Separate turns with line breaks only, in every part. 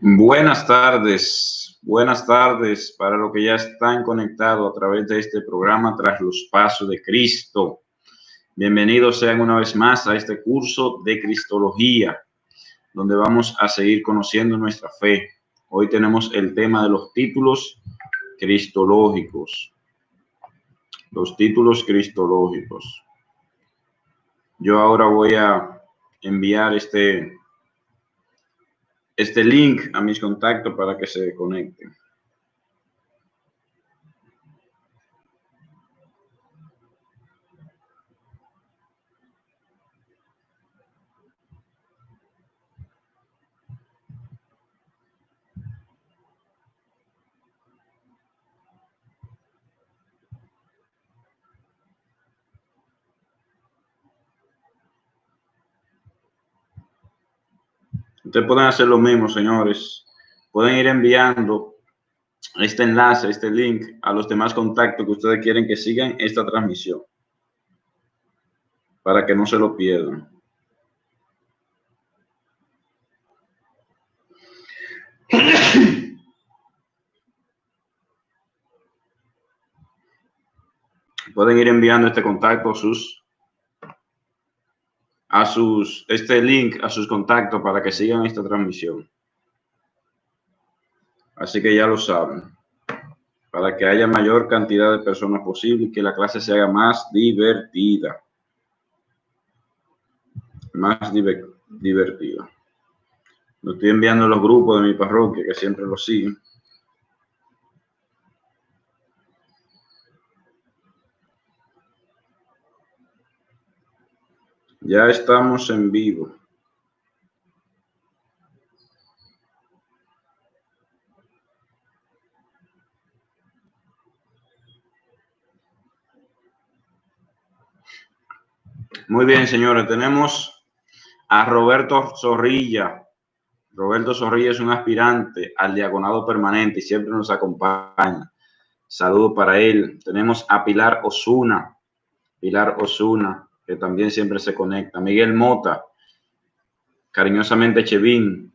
Buenas tardes para los que ya están conectados a través de este programa Tras los Pasos de Cristo. Bienvenidos sean una vez más a este curso de Cristología, donde vamos a seguir conociendo nuestra fe. Hoy tenemos el tema de los títulos cristológicos. Los títulos cristológicos. Yo ahora voy a enviar este link a mis contactos para que se conecten. Ustedes pueden hacer lo mismo, señores. Pueden ir enviando este enlace, este link a los demás contactos que ustedes quieren que sigan esta transmisión, para que no se lo pierdan. Pueden ir enviando este contacto este link a sus contactos para que sigan esta transmisión. Así que ya lo saben, para que haya mayor cantidad de personas posible y que la clase se haga más divertida. Divertida. Lo estoy enviando a los grupos de mi parroquia, que siempre lo siguen. Ya estamos en vivo. Muy bien, señores, tenemos a Roberto Zorrilla. Roberto Zorrilla es un aspirante al diaconado permanente y siempre nos acompaña. Saludos para él. Tenemos a Pilar Osuna, que también siempre se conecta. Miguel Mota, cariñosamente Chevín.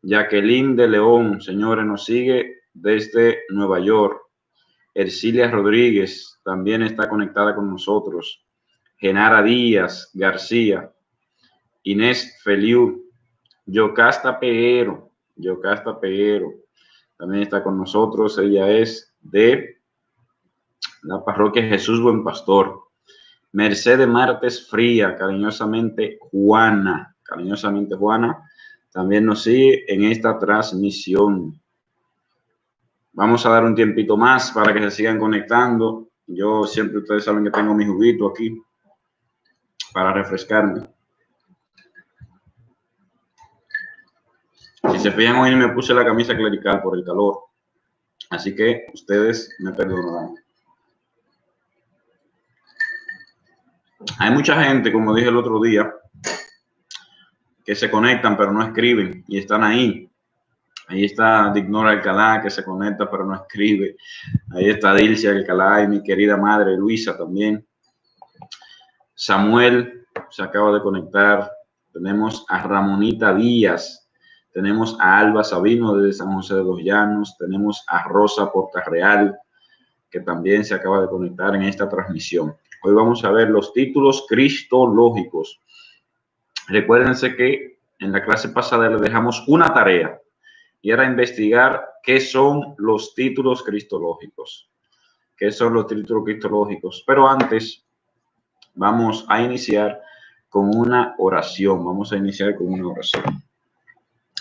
Jacqueline de León, señores, nos sigue desde Nueva York. Ercilia Rodríguez también está conectada con nosotros. Genara Díaz García, Inés Feliu, Yocasta Peguero también está con nosotros. Ella es de la parroquia Jesús Buen Pastor. Mercedes Martes Fría, cariñosamente Juana, también nos sigue en esta transmisión. Vamos a dar un tiempito más para que se sigan conectando. Yo siempre, ustedes saben que tengo mi juguito aquí para refrescarme. Si se fijan, hoy me puse la camisa clerical por el calor, así que ustedes me perdonarán. Hay mucha gente, como dije el otro día, que se conectan pero no escriben y están ahí. Ahí está Dignora Alcalá, que se conecta pero no escribe. Ahí está Dilcia Alcalá y mi querida madre Luisa también. Samuel se acaba de conectar. Tenemos a Ramonita Díaz. Tenemos a Alba Sabino desde San José de los Llanos. Tenemos a Rosa Portarreal, que también se acaba de conectar en esta transmisión. Hoy vamos a ver los títulos cristológicos. Recuérdense que en la clase pasada les dejamos una tarea y era investigar qué son los títulos cristológicos. Pero antes vamos a iniciar con una oración.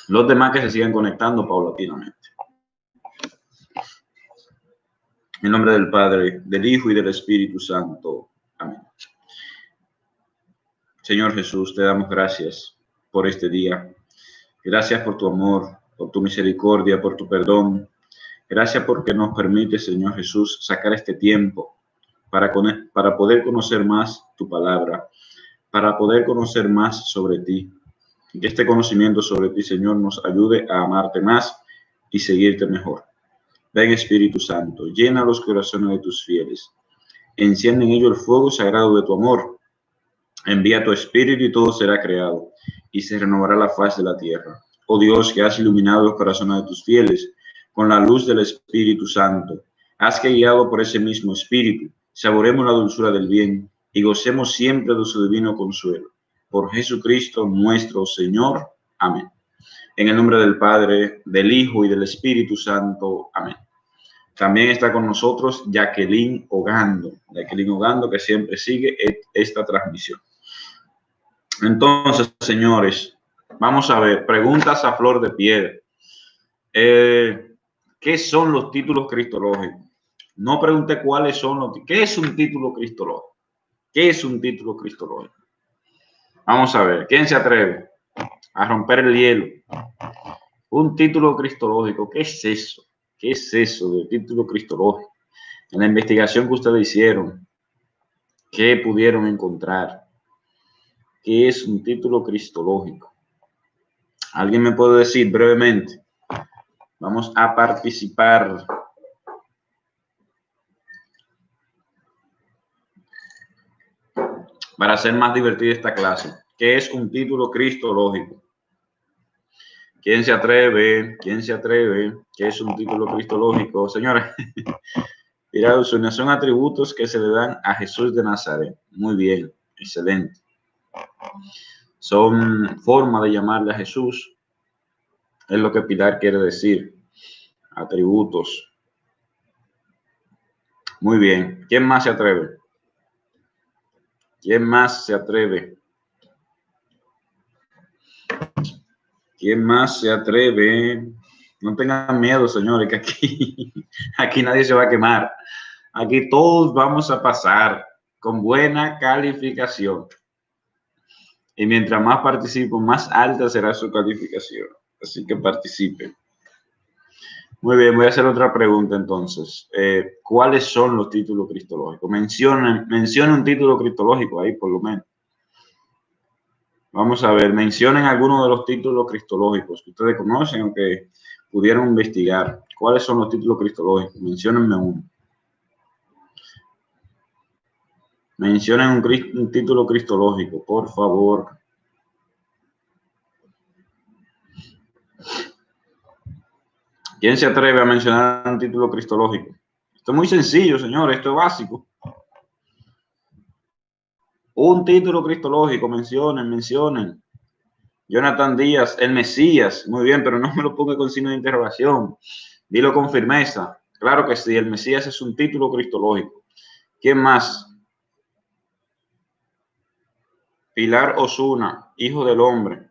Los demás que se sigan conectando paulatinamente. En nombre del Padre, del Hijo y del Espíritu Santo. Amén. Señor Jesús, te damos gracias por este día. Gracias por tu amor, por tu misericordia, por tu perdón. Gracias porque nos permite, Señor Jesús, sacar este tiempo para poder conocer más tu palabra, para poder conocer más sobre ti. Y que este conocimiento sobre ti, Señor, nos ayude a amarte más y seguirte mejor. Ven, Espíritu Santo, llena los corazones de tus fieles. Enciende en ellos el fuego sagrado de tu amor. Envía tu Espíritu y todo será creado y se renovará la faz de la tierra. oh Dios, que has iluminado los corazones de tus fieles con la luz del Espíritu Santo. Haz que, guiado por ese mismo Espíritu, saboremos la dulzura del bien y gocemos siempre de su divino consuelo. Por Jesucristo nuestro Señor. Amén. En el nombre del Padre, del Hijo y del Espíritu Santo. Amén. También está con nosotros Jacqueline Ogando, que siempre sigue esta transmisión. Entonces, señores, vamos a ver, preguntas a flor de piedra. ¿Qué son los títulos cristológicos? No pregunté cuáles son los... ¿Qué es un título cristológico? ¿Qué es un título cristológico? Vamos a ver, ¿quién se atreve a romper el hielo? Un título cristológico, ¿qué es eso? ¿Qué es eso de título cristológico? En la investigación que ustedes hicieron, ¿qué pudieron encontrar? ¿Qué es un título cristológico? ¿Alguien me puede decir brevemente? Vamos a participar. Para hacer más divertida esta clase. ¿Qué es un título cristológico? ¿Quién se atreve? ¿Quién se atreve? ¿Qué es un título cristológico? Señores, mira, son atributos que se le dan a Jesús de Nazaret. Muy bien, excelente. Son formas de llamarle a Jesús. Es lo que Pilar quiere decir. Atributos. Muy bien. ¿Quién más se atreve? ¿Quién más se atreve? ¿Quién más se atreve? No tengan miedo, señores, que aquí nadie se va a quemar. Aquí todos vamos a pasar con buena calificación. Y mientras más participen, más alta será su calificación. Así que participen. Muy bien, voy a hacer otra pregunta entonces. ¿Cuáles son los títulos cristológicos? Mencionen un título cristológico ahí, por lo menos. Vamos a ver, mencionen algunos de los títulos cristológicos que ustedes conocen o que pudieron investigar. ¿Cuáles son los títulos cristológicos? Menciónenme uno. Mencionen un título cristológico, por favor. ¿Quién se atreve a mencionar un título cristológico? Esto es muy sencillo, señores, esto es básico. Un título cristológico, mencionen. Jonathan Díaz, el Mesías, muy bien, pero no me lo ponga con signo de interrogación. Dilo con firmeza. Claro que sí, el Mesías es un título cristológico. ¿Quién más? Pilar Osuna, hijo del hombre.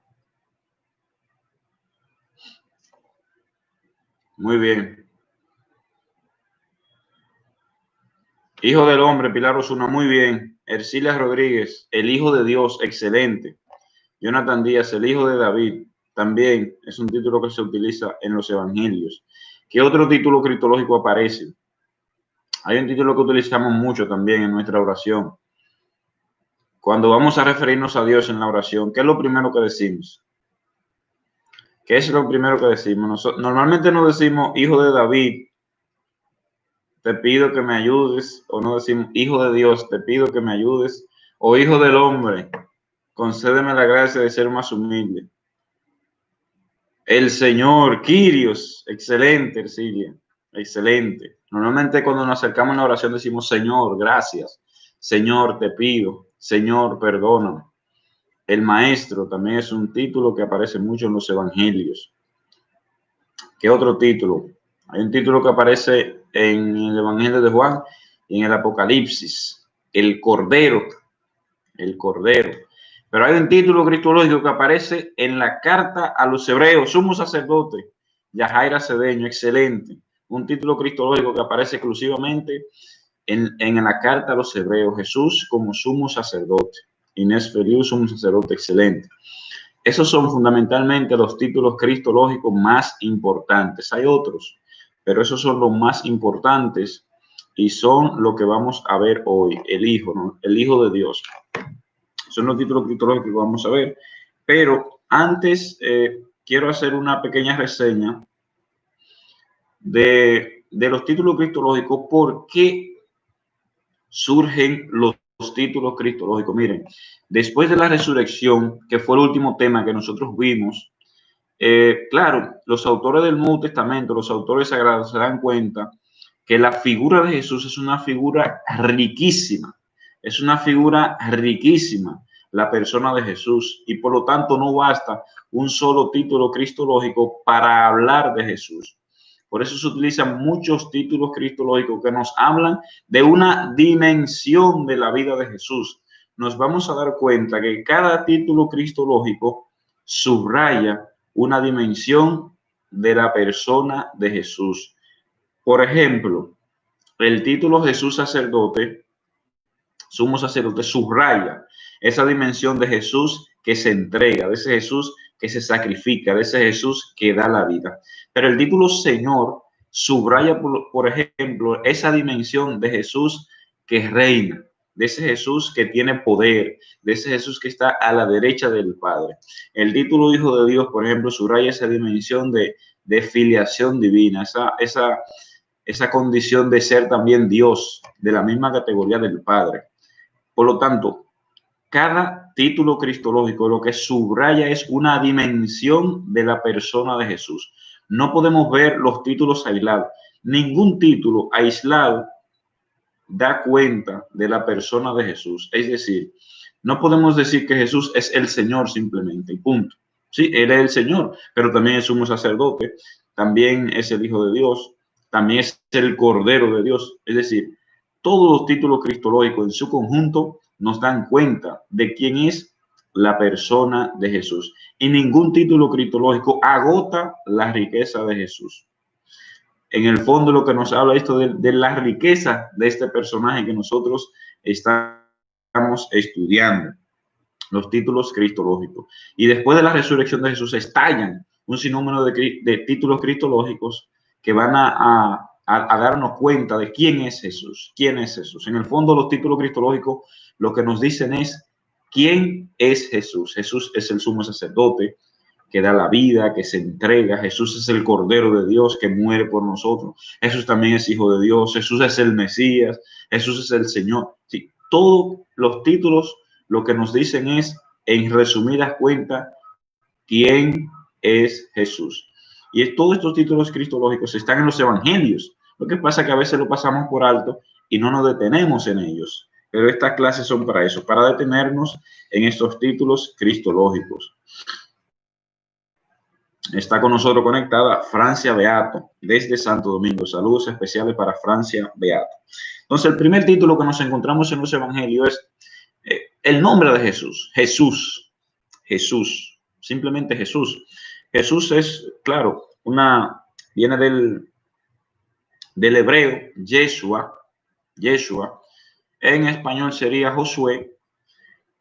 Muy bien. Hijo del hombre, Pilar Osuna, muy bien. Ercilia Rodríguez, el hijo de Dios, excelente. Jonathan Díaz, el hijo de David, también es un título que se utiliza en los evangelios. ¿Qué otro título cristológico aparece? Hay un título que utilizamos mucho también en nuestra oración. Cuando vamos a referirnos a Dios en la oración, ¿qué es lo primero que decimos? ¿Qué es lo primero que decimos? Normalmente no decimos hijo de David, te pido que me ayudes, o no decimos hijo de Dios, te pido que me ayudes, o hijo del hombre, concédeme la gracia de ser más humilde. El Señor, Kyrios, excelente, Ercilia, excelente. Normalmente cuando nos acercamos a la oración decimos Señor, gracias, Señor, te pido, Señor, perdóname. El Maestro también es un título que aparece mucho en los evangelios. ¿Qué otro título? Hay un título que aparece en el Evangelio de Juan y en el Apocalipsis, el Cordero, el Cordero. Pero hay un título cristológico que aparece en la carta a los hebreos, sumo sacerdote, Yajaira Cedeño, excelente. Un título cristológico que aparece exclusivamente en la carta a los hebreos, Jesús como sumo sacerdote. Inés Feliu, sumo sacerdote, excelente. Esos son fundamentalmente los títulos cristológicos más importantes. Hay otros, pero esos son los más importantes y son lo que vamos a ver hoy, el Hijo, ¿no? El Hijo de Dios. Son los títulos cristológicos que vamos a ver. Pero antes quiero hacer una pequeña reseña de los títulos cristológicos. ¿Por qué surgen los títulos cristológicos? Miren, después de la resurrección, que fue el último tema que nosotros vimos Claro, los autores del Nuevo Testamento, los autores sagrados se dan cuenta que la figura de Jesús es una figura riquísima, es una figura riquísima la persona de Jesús, y por lo tanto no basta un solo título cristológico para hablar de Jesús. Por eso se utilizan muchos títulos cristológicos que nos hablan de una dimensión de la vida de Jesús. Nos vamos a dar cuenta que cada título cristológico subraya una dimensión de la persona de Jesús. Por ejemplo, el título Jesús sacerdote, sumo sacerdote, subraya esa dimensión de Jesús que se entrega, de ese Jesús que se sacrifica, de ese Jesús que da la vida. Pero el título Señor subraya, por ejemplo, esa dimensión de Jesús que reina, de ese Jesús que tiene poder, de ese Jesús que está a la derecha del Padre. El título Hijo de Dios, por ejemplo, subraya esa dimensión de filiación divina, esa condición de ser también Dios, de la misma categoría del Padre. Por lo tanto, cada título cristológico lo que subraya es una dimensión de la persona de Jesús. No podemos ver los títulos aislados. Ningún título aislado da cuenta de la persona de Jesús. Es decir, no podemos decir que Jesús es el Señor simplemente, y punto. Sí, Él es el Señor, pero también es sumo sacerdote, también es el Hijo de Dios, también es el Cordero de Dios. Es decir, todos los títulos cristológicos en su conjunto nos dan cuenta de quién es la persona de Jesús. Y ningún título cristológico agota la riqueza de Jesús. En el fondo lo que nos habla esto de la riqueza de este personaje que nosotros estamos estudiando, los títulos cristológicos. Y después de la resurrección de Jesús estallan un sinnúmero de títulos cristológicos que van a darnos cuenta de quién es Jesús. ¿Quién es Jesús? En el fondo los títulos cristológicos lo que nos dicen es quién es Jesús. Jesús es el sumo sacerdote que da la vida, que se entrega. Jesús es el Cordero de Dios que muere por nosotros. Jesús también es Hijo de Dios. Jesús es el Mesías. Jesús es el Señor. Sí, todos los títulos lo que nos dicen es, en resumidas cuentas, quién es Jesús. Y todos estos títulos cristológicos están en los evangelios. Lo que pasa es que a veces lo pasamos por alto y no nos detenemos en ellos. Pero estas clases son para eso, para detenernos en estos títulos cristológicos. Está con nosotros conectada Francia Beato, desde Santo Domingo. Saludos especiales para Francia Beato. Entonces, el primer título que nos encontramos en los evangelios es el nombre de Jesús. Jesús, simplemente Jesús. Jesús es, claro, viene del hebreo, Yeshua. En español sería Josué,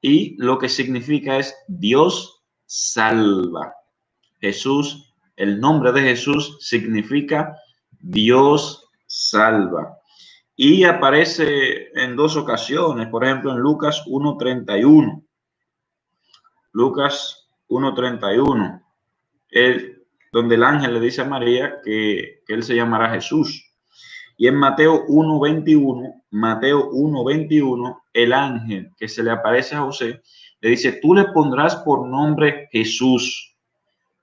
y lo que significa es Dios salva. Jesús, el nombre de Jesús significa Dios salva. Y aparece en dos ocasiones, por ejemplo, en Lucas 1:31. Lucas 1:31, donde el ángel le dice a María que él se llamará Jesús. Y en Mateo 1:21, el ángel que se le aparece a José le dice, tú le pondrás por nombre Jesús,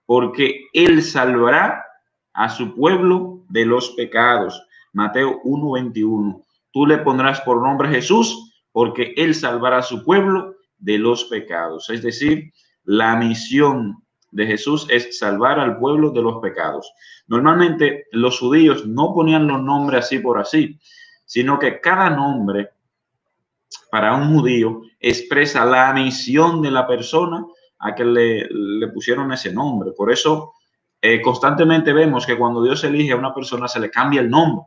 porque él salvará a su pueblo de los pecados. Mateo 1:21. Tú le pondrás por nombre Jesús, porque él salvará a su pueblo de los pecados. Es decir, la misión de Jesús es salvar al pueblo de los pecados. Normalmente los judíos no ponían los nombres así por así, sino que cada nombre para un judío expresa la misión de la persona a que le pusieron ese nombre. Por eso constantemente vemos que cuando Dios elige a una persona se le cambia el nombre.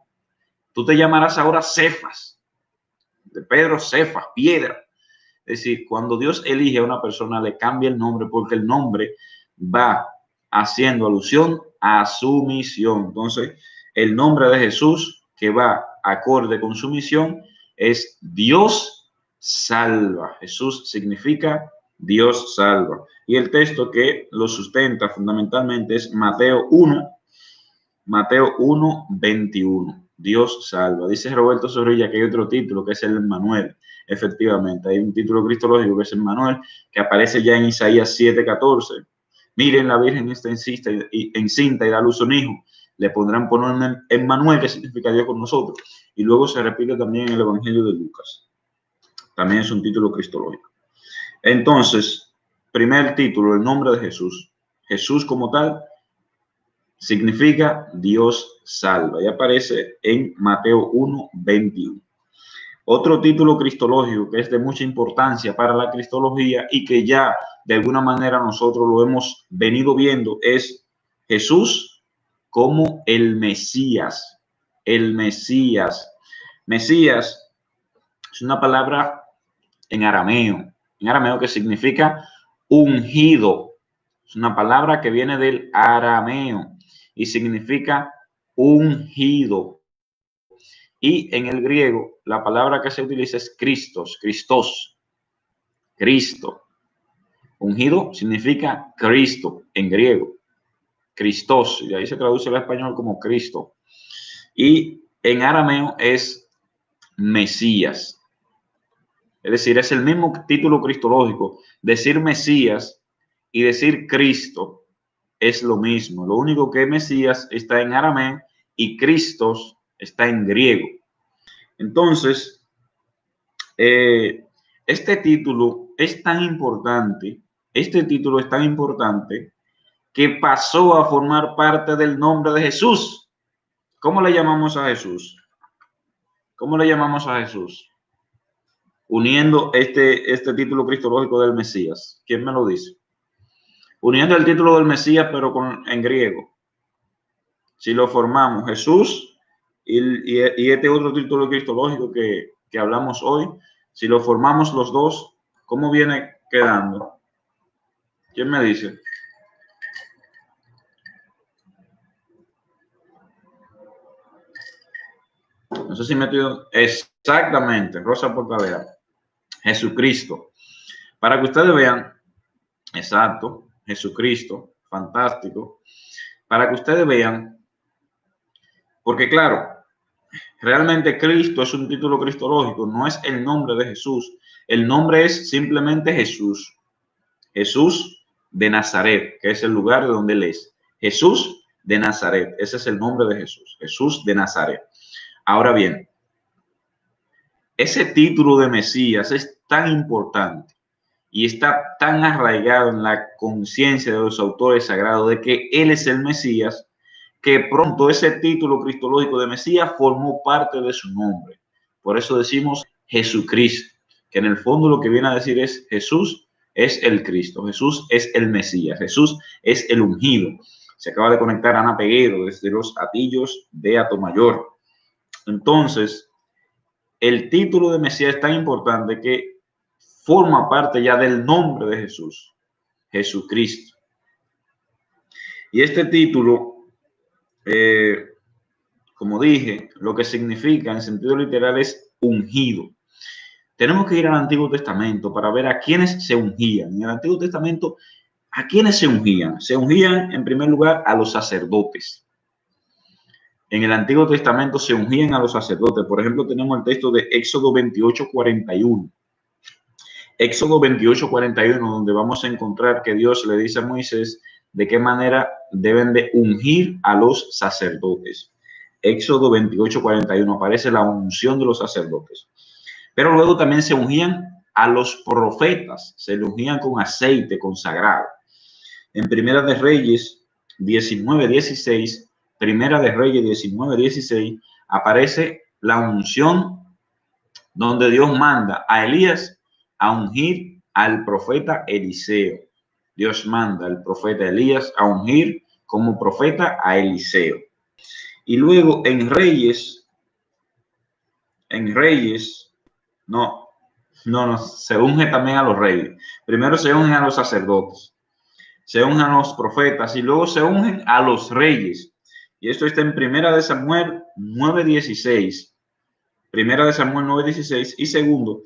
Tú te llamarás ahora Cefas, de Pedro Cefas, piedra. Es decir, cuando Dios elige a una persona le cambia el nombre porque el nombre va haciendo alusión a su misión. Entonces, el nombre de Jesús que va acorde con su misión es Dios salva. Jesús significa Dios salva. Y el texto que lo sustenta fundamentalmente es Mateo 1:21. Dios salva. Dice Roberto Zorrilla que hay otro título que es el Emmanuel. Efectivamente, hay un título cristológico que es Emmanuel, que aparece ya en Isaías 7:14. miren, la Virgen está encinta y da a luz un hijo, le pondrán por nombre Emmanuel, que significa Dios con nosotros. Y luego se repite también en el Evangelio de Lucas. También es un título cristológico. Entonces, primer título, el nombre de Jesús. Jesús como tal significa Dios salva y aparece en Mateo 1:21. Otro título cristológico que es de mucha importancia para la cristología y que ya de alguna manera nosotros lo hemos venido viendo es Jesús como el Mesías. El Mesías. Mesías es una palabra en arameo que significa ungido. Es una palabra que viene del arameo y significa ungido. Y en el griego, la palabra que se utiliza es Christos, Cristo. Ungido significa Cristo en griego, Christos, y ahí se traduce al español como Cristo. Y en arameo es Mesías. Es decir, es el mismo título cristológico. Decir Mesías y decir Cristo es lo mismo. Lo único que Mesías está en arameo y Christos está en griego. Entonces, este título es tan importante, que pasó a formar parte del nombre de Jesús. ¿Cómo le llamamos a Jesús? ¿Cómo le llamamos a Jesús? Uniendo este título cristológico del Mesías. ¿Quién me lo dice? Uniendo el título del Mesías, pero en griego. Si lo formamos Jesús y este otro título cristológico que hablamos hoy, si lo formamos los dos, ¿cómo viene quedando? ¿Quién me dice? No sé si me estoy... Exactamente, Rosa Portavera. Jesucristo. Para que ustedes vean, exacto, Jesucristo, fantástico. Para que ustedes vean, porque claro, realmente Cristo es un título cristológico, no es el nombre de Jesús. El nombre es simplemente Jesús. Jesús de Nazaret, que es el lugar de donde él es. Jesús de Nazaret, ese es el nombre de Jesús. Jesús de Nazaret. Ahora bien, ese título de Mesías es tan importante y está tan arraigado en la conciencia de los autores sagrados de que él es el Mesías, que pronto ese título cristológico de Mesías formó parte de su nombre. Por eso decimos Jesucristo, que en el fondo lo que viene a decir es Jesús es el Cristo, Jesús es el Mesías, Jesús es el ungido. Se acaba de conectar Ana Peguero desde los Atillos de Atomayor. Entonces, el título de Mesías es tan importante que forma parte ya del nombre de Jesús, Jesucristo. Y este título, como dije, lo que significa en sentido literal es ungido. Tenemos que ir al Antiguo Testamento para ver a quiénes se ungían. En el Antiguo Testamento, ¿a quiénes se ungían? Se ungían en primer lugar a los sacerdotes. En el Antiguo Testamento se ungían a los sacerdotes. Por ejemplo, tenemos el texto de Éxodo 28:41. Éxodo 28:41, donde vamos a encontrar que Dios le dice a Moisés de qué manera deben de ungir a los sacerdotes. Éxodo 28:41 aparece la unción de los sacerdotes. Pero luego también se ungían a los profetas, se le ungían con aceite consagrado. En Primera de Reyes 19:16, Primera de Reyes 19:16, aparece la unción donde Dios manda a Elías a ungir al profeta Eliseo. Dios manda al profeta Elías a ungir como profeta a Eliseo. Y luego en Reyes, no, se unge también a los reyes. Primero se ungen a los sacerdotes, se ungen a los profetas y luego se ungen a los reyes. Y esto está en Primera de Samuel 9:16. Primera de Samuel 9:16 y segundo,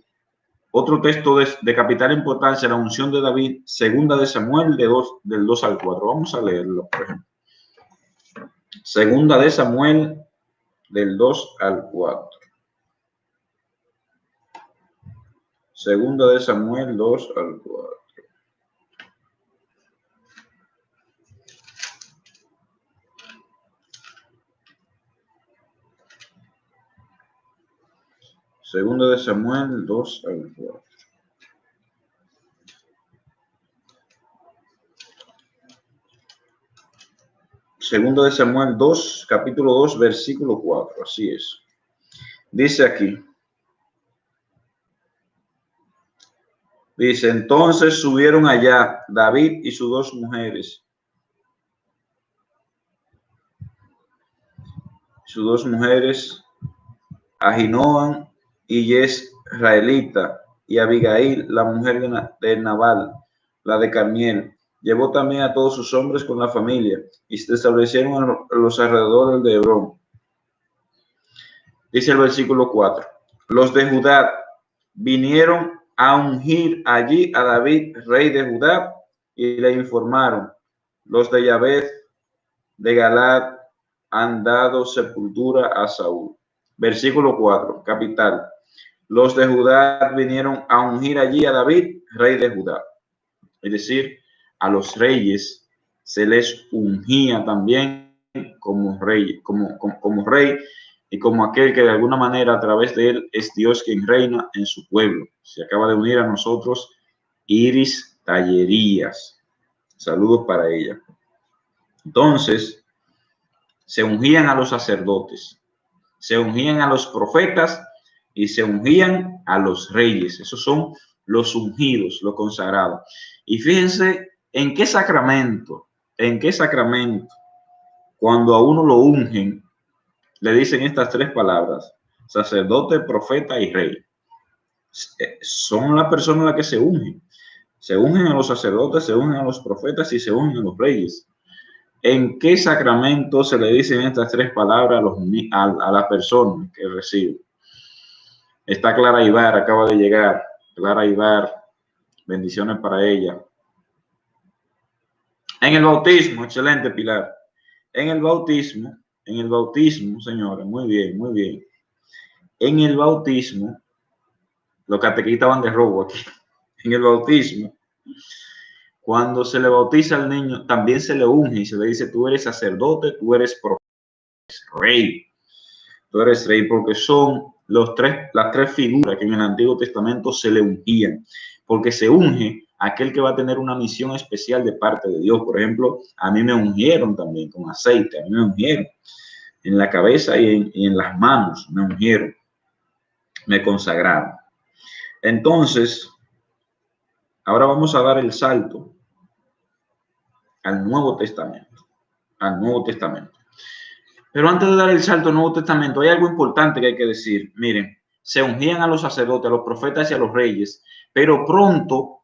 otro texto de capital importancia, la unción de David, segunda de Samuel del 2 al 4. Vamos a leerlo, por ejemplo. Segunda de Samuel del 2 al 4. Segunda de Samuel 2 al 4. Segundo de Samuel 2 al 4. Segundo de Samuel 2, capítulo 2, versículo 4. Así es. Dice aquí. Dice, entonces subieron allá David y sus dos mujeres. Sus dos mujeres, Ahinoam y Jezreelita, y Abigail, la mujer de Nabal, la de Carmiel. Llevó también a todos sus hombres con la familia y se establecieron a los alrededores de Hebrón. Dice el versículo 4. Los de Judá vinieron a ungir allí a David, rey de Judá, y le informaron, los de Yabez de Galad han dado sepultura a Saúl. Versículo 4, capital. Los de Judá vinieron a ungir allí a David, rey de Judá. Es decir, a los reyes se les ungía también como rey, como rey y como aquel que de alguna manera a través de él es Dios quien reina en su pueblo. Se acaba de unir a nosotros Iris Tallerías. Saludos para ella. Entonces, se ungían a los sacerdotes, se ungían a los profetas y se ungían a los reyes. Esos son los ungidos, los consagrados. Y fíjense en qué sacramento, cuando a uno lo ungen, le dicen estas tres palabras: sacerdote, profeta y rey. Son las personas las que se ungen. Se ungen a los sacerdotes, se ungen a los profetas y se ungen a los reyes. ¿En qué sacramento se le dicen estas tres palabras a la persona que recibe? Está Clara Ibar, acaba de llegar. Clara Ibar, bendiciones para ella. En el bautismo, excelente Pilar. En el bautismo, señores, muy bien, muy bien. En el bautismo, los catequistas van de robo aquí. En el bautismo, cuando se le bautiza al niño, también se le unge y se le dice, tú eres sacerdote, tú eres profeta, rey. Tú eres rey, porque son las tres figuras que en el Antiguo Testamento se le ungían, porque se unge aquel que va a tener una misión especial de parte de Dios. Por ejemplo, a mí me ungieron también con aceite, a mí me ungieron en la cabeza y en las manos, me ungieron, me consagraron. Entonces, ahora vamos a dar el salto al Nuevo Testamento, Pero antes de dar el salto al Nuevo Testamento, hay algo importante que hay que decir. Miren, se ungían a los sacerdotes, a los profetas y a los reyes, pero pronto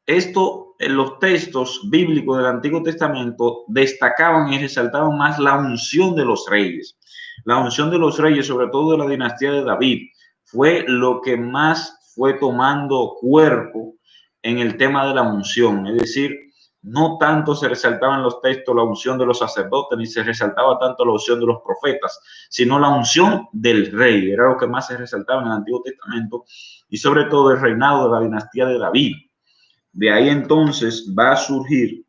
esto en los textos bíblicos del Antiguo Testamento destacaban y resaltaban más la unción de los reyes. La unción de los reyes, sobre todo de la dinastía de David, fue lo que más fue tomando cuerpo en el tema de la unción. Es decir, no tanto se resaltaba en los textos la unción de los sacerdotes, ni se resaltaba tanto la unción de los profetas, sino la unción del rey. Era lo que más se resaltaba en el Antiguo Testamento y sobre todo el reinado de la dinastía de David. De ahí entonces va a surgir,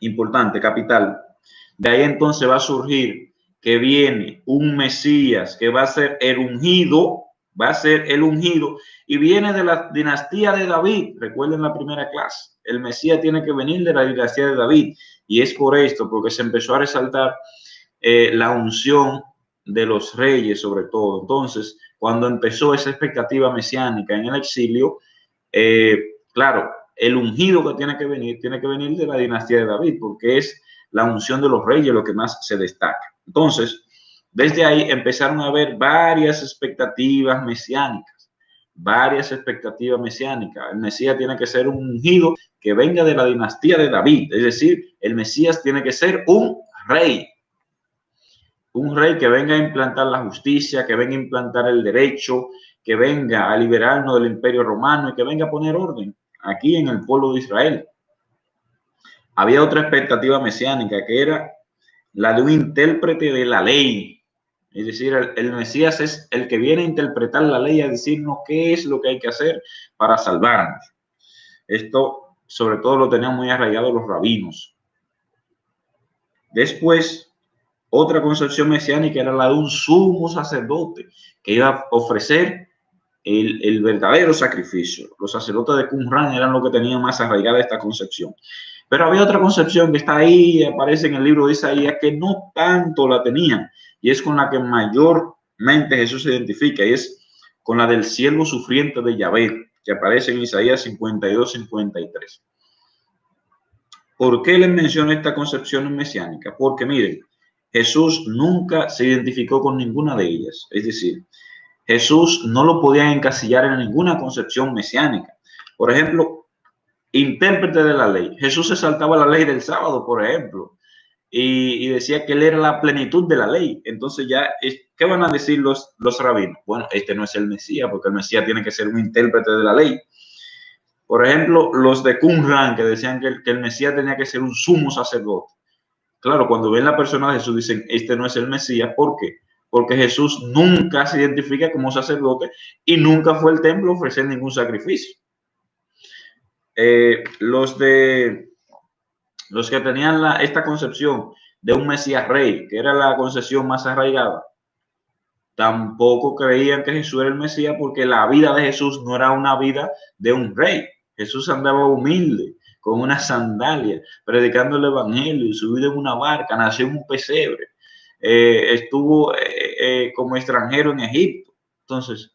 importante, capital, de ahí entonces va a surgir que viene un Mesías que va a ser el ungido, y viene de la dinastía de David. Recuerden la primera clase, el Mesías tiene que venir de la dinastía de David, y es por esto, porque se empezó a resaltar la unción de los reyes sobre todo. Entonces, cuando empezó esa expectativa mesiánica en el exilio, claro, el ungido que tiene que venir de la dinastía de David, porque es la unción de los reyes lo que más se destaca. Entonces, desde ahí empezaron a haber varias expectativas mesiánicas. El Mesías tiene que ser un ungido que venga de la dinastía de David, es decir, el Mesías tiene que ser un rey que venga a implantar la justicia, que venga a implantar el derecho, que venga a liberarnos del Imperio Romano y que venga a poner orden aquí en el pueblo de Israel. Había otra expectativa mesiánica que era la de un intérprete de la ley. Es decir, el Mesías es el que viene a interpretar la ley, a decirnos qué es lo que hay que hacer para salvarnos. Esto sobre todo lo tenían muy arraigado los rabinos. Después Otra concepción mesiánica era la de un sumo sacerdote que iba a ofrecer el verdadero sacrificio. Los sacerdotes de Qumran eran los que tenían más arraigada esta concepción. Pero había otra concepción que está ahí, aparece en el libro de Isaías, que no tanto la tenían, y es con la que mayormente Jesús se identifica, y es con la del siervo sufriente de Yahvé, que aparece en Isaías 52-53. ¿Por qué les menciono esta concepción mesiánica? Porque miren, Jesús nunca se identificó con ninguna de ellas. Es decir, Jesús no lo podía encasillar en ninguna concepción mesiánica. Por ejemplo, intérprete de la ley. Jesús se saltaba la ley del sábado, por ejemplo, y decía que él era la plenitud de la ley. Entonces ya, ¿qué van a decir los rabinos? Bueno, este no es el Mesías, porque el Mesías tiene que ser un intérprete de la ley. Por ejemplo, los de Qumran, que decían que el Mesías tenía que ser un sumo sacerdote. Claro, cuando ven la persona de Jesús dicen, este no es el Mesías. ¿Por qué? Porque Jesús nunca se identifica como sacerdote y nunca fue al templo a ofrecer ningún sacrificio. Los que tenían esta concepción de un Mesías rey, que era la concepción más arraigada, tampoco creían que Jesús era el Mesías, porque la vida de Jesús no era una vida de un rey. Jesús andaba humilde, con una sandalia, predicando el evangelio, subido en una barca, nació en un pesebre, estuvo como extranjero en Egipto. Entonces,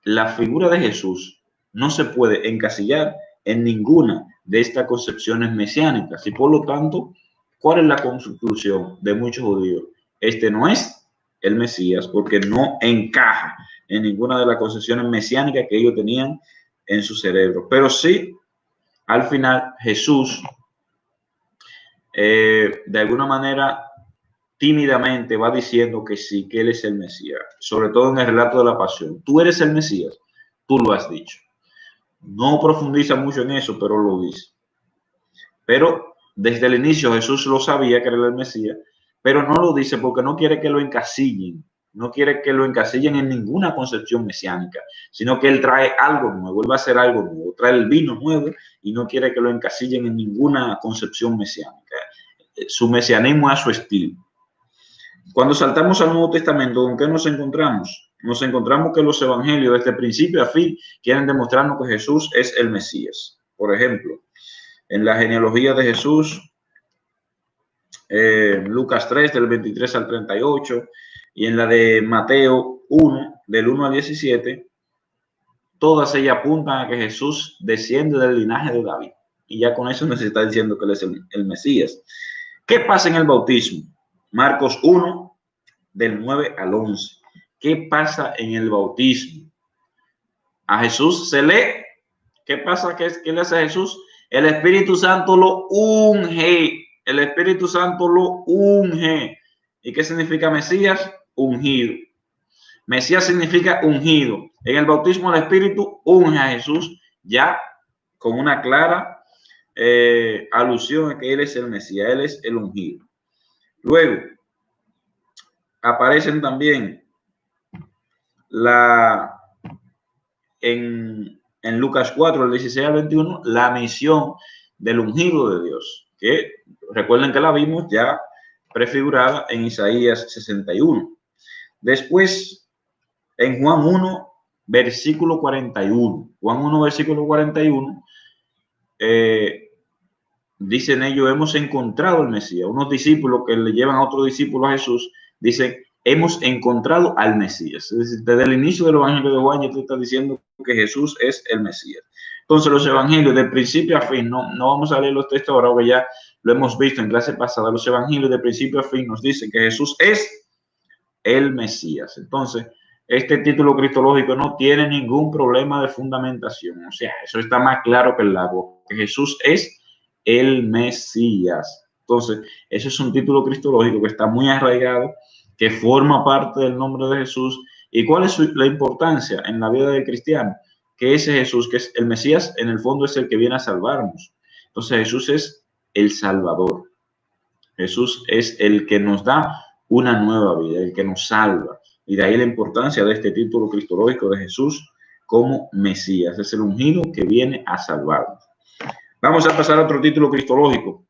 la figura de Jesús no se puede encasillar en ninguna de estas concepciones mesiánicas, y por lo tanto, ¿cuál es la conclusión de muchos judíos? Este no es el Mesías, porque no encaja en ninguna de las concepciones mesiánicas que ellos tenían en su cerebro. Pero sí, al final, Jesús, de alguna manera, tímidamente va diciendo que sí, que él es el Mesías, sobre todo en el relato de la pasión. Tú eres el Mesías, tú lo has dicho. No profundiza mucho en eso, pero lo dice. Pero desde el inicio Jesús lo sabía que era el Mesías, pero no lo dice porque no quiere que lo encasillen, no quiere que lo encasillen en ninguna concepción mesiánica, sino que él trae algo nuevo, él va a hacer algo nuevo, trae el vino nuevo y no quiere que lo encasillen en ninguna concepción mesiánica. Su mesianismo es a su estilo. Cuando saltamos al Nuevo Testamento, ¿con qué nos encontramos? Nos encontramos que los evangelios, desde principio a fin, quieren demostrarnos que Jesús es el Mesías. Por ejemplo, en la genealogía de Jesús, Lucas 3, del 23 al 38, y en la de Mateo 1, del 1 al 17, todas ellas apuntan a que Jesús desciende del linaje de David. Y ya con eso nos está diciendo que él es el Mesías. ¿Qué pasa en el bautismo? Marcos 1, del 9 al 11. ¿Qué pasa en el bautismo? A Jesús se le... ¿Qué pasa? ¿Qué le hace a Jesús? El Espíritu Santo lo unge. El Espíritu Santo lo unge. ¿Y qué significa Mesías? Ungido. Mesías significa ungido. En el bautismo el Espíritu unge a Jesús, ya con una clara alusión a que Él es el Mesías, Él es el ungido. Luego, aparecen también en Lucas 4, del 16 al 21, la misión del ungido de Dios, que recuerden que la vimos ya prefigurada en Isaías 61. Después, en Juan 1, versículo 41. Juan 1, versículo 41, dicen ellos, hemos encontrado el Mesías. Unos discípulos que le llevan a otro discípulo a Jesús, dicen, hemos encontrado al Mesías. Es decir, desde el inicio del Evangelio de Juan ya te está diciendo que Jesús es el Mesías. Entonces los evangelios de principio a fin, no vamos a leer los textos ahora, que ya lo hemos visto en clase pasada, los evangelios de principio a fin nos dicen que Jesús es el Mesías. Entonces, este título cristológico no tiene ningún problema de fundamentación. O sea, eso está más claro que el agua, que Jesús es el Mesías. Entonces, ese es un título cristológico que está muy arraigado, que forma parte del nombre de Jesús. ¿Y cuál es la importancia en la vida del cristiano? Que ese Jesús, que es el Mesías, en el fondo es el que viene a salvarnos. Entonces, Jesús es el Salvador. Jesús es el que nos da una nueva vida, el que nos salva. Y de ahí la importancia de este título cristológico de Jesús como Mesías. Es el ungido que viene a salvarnos. Vamos a pasar a otro título cristológico,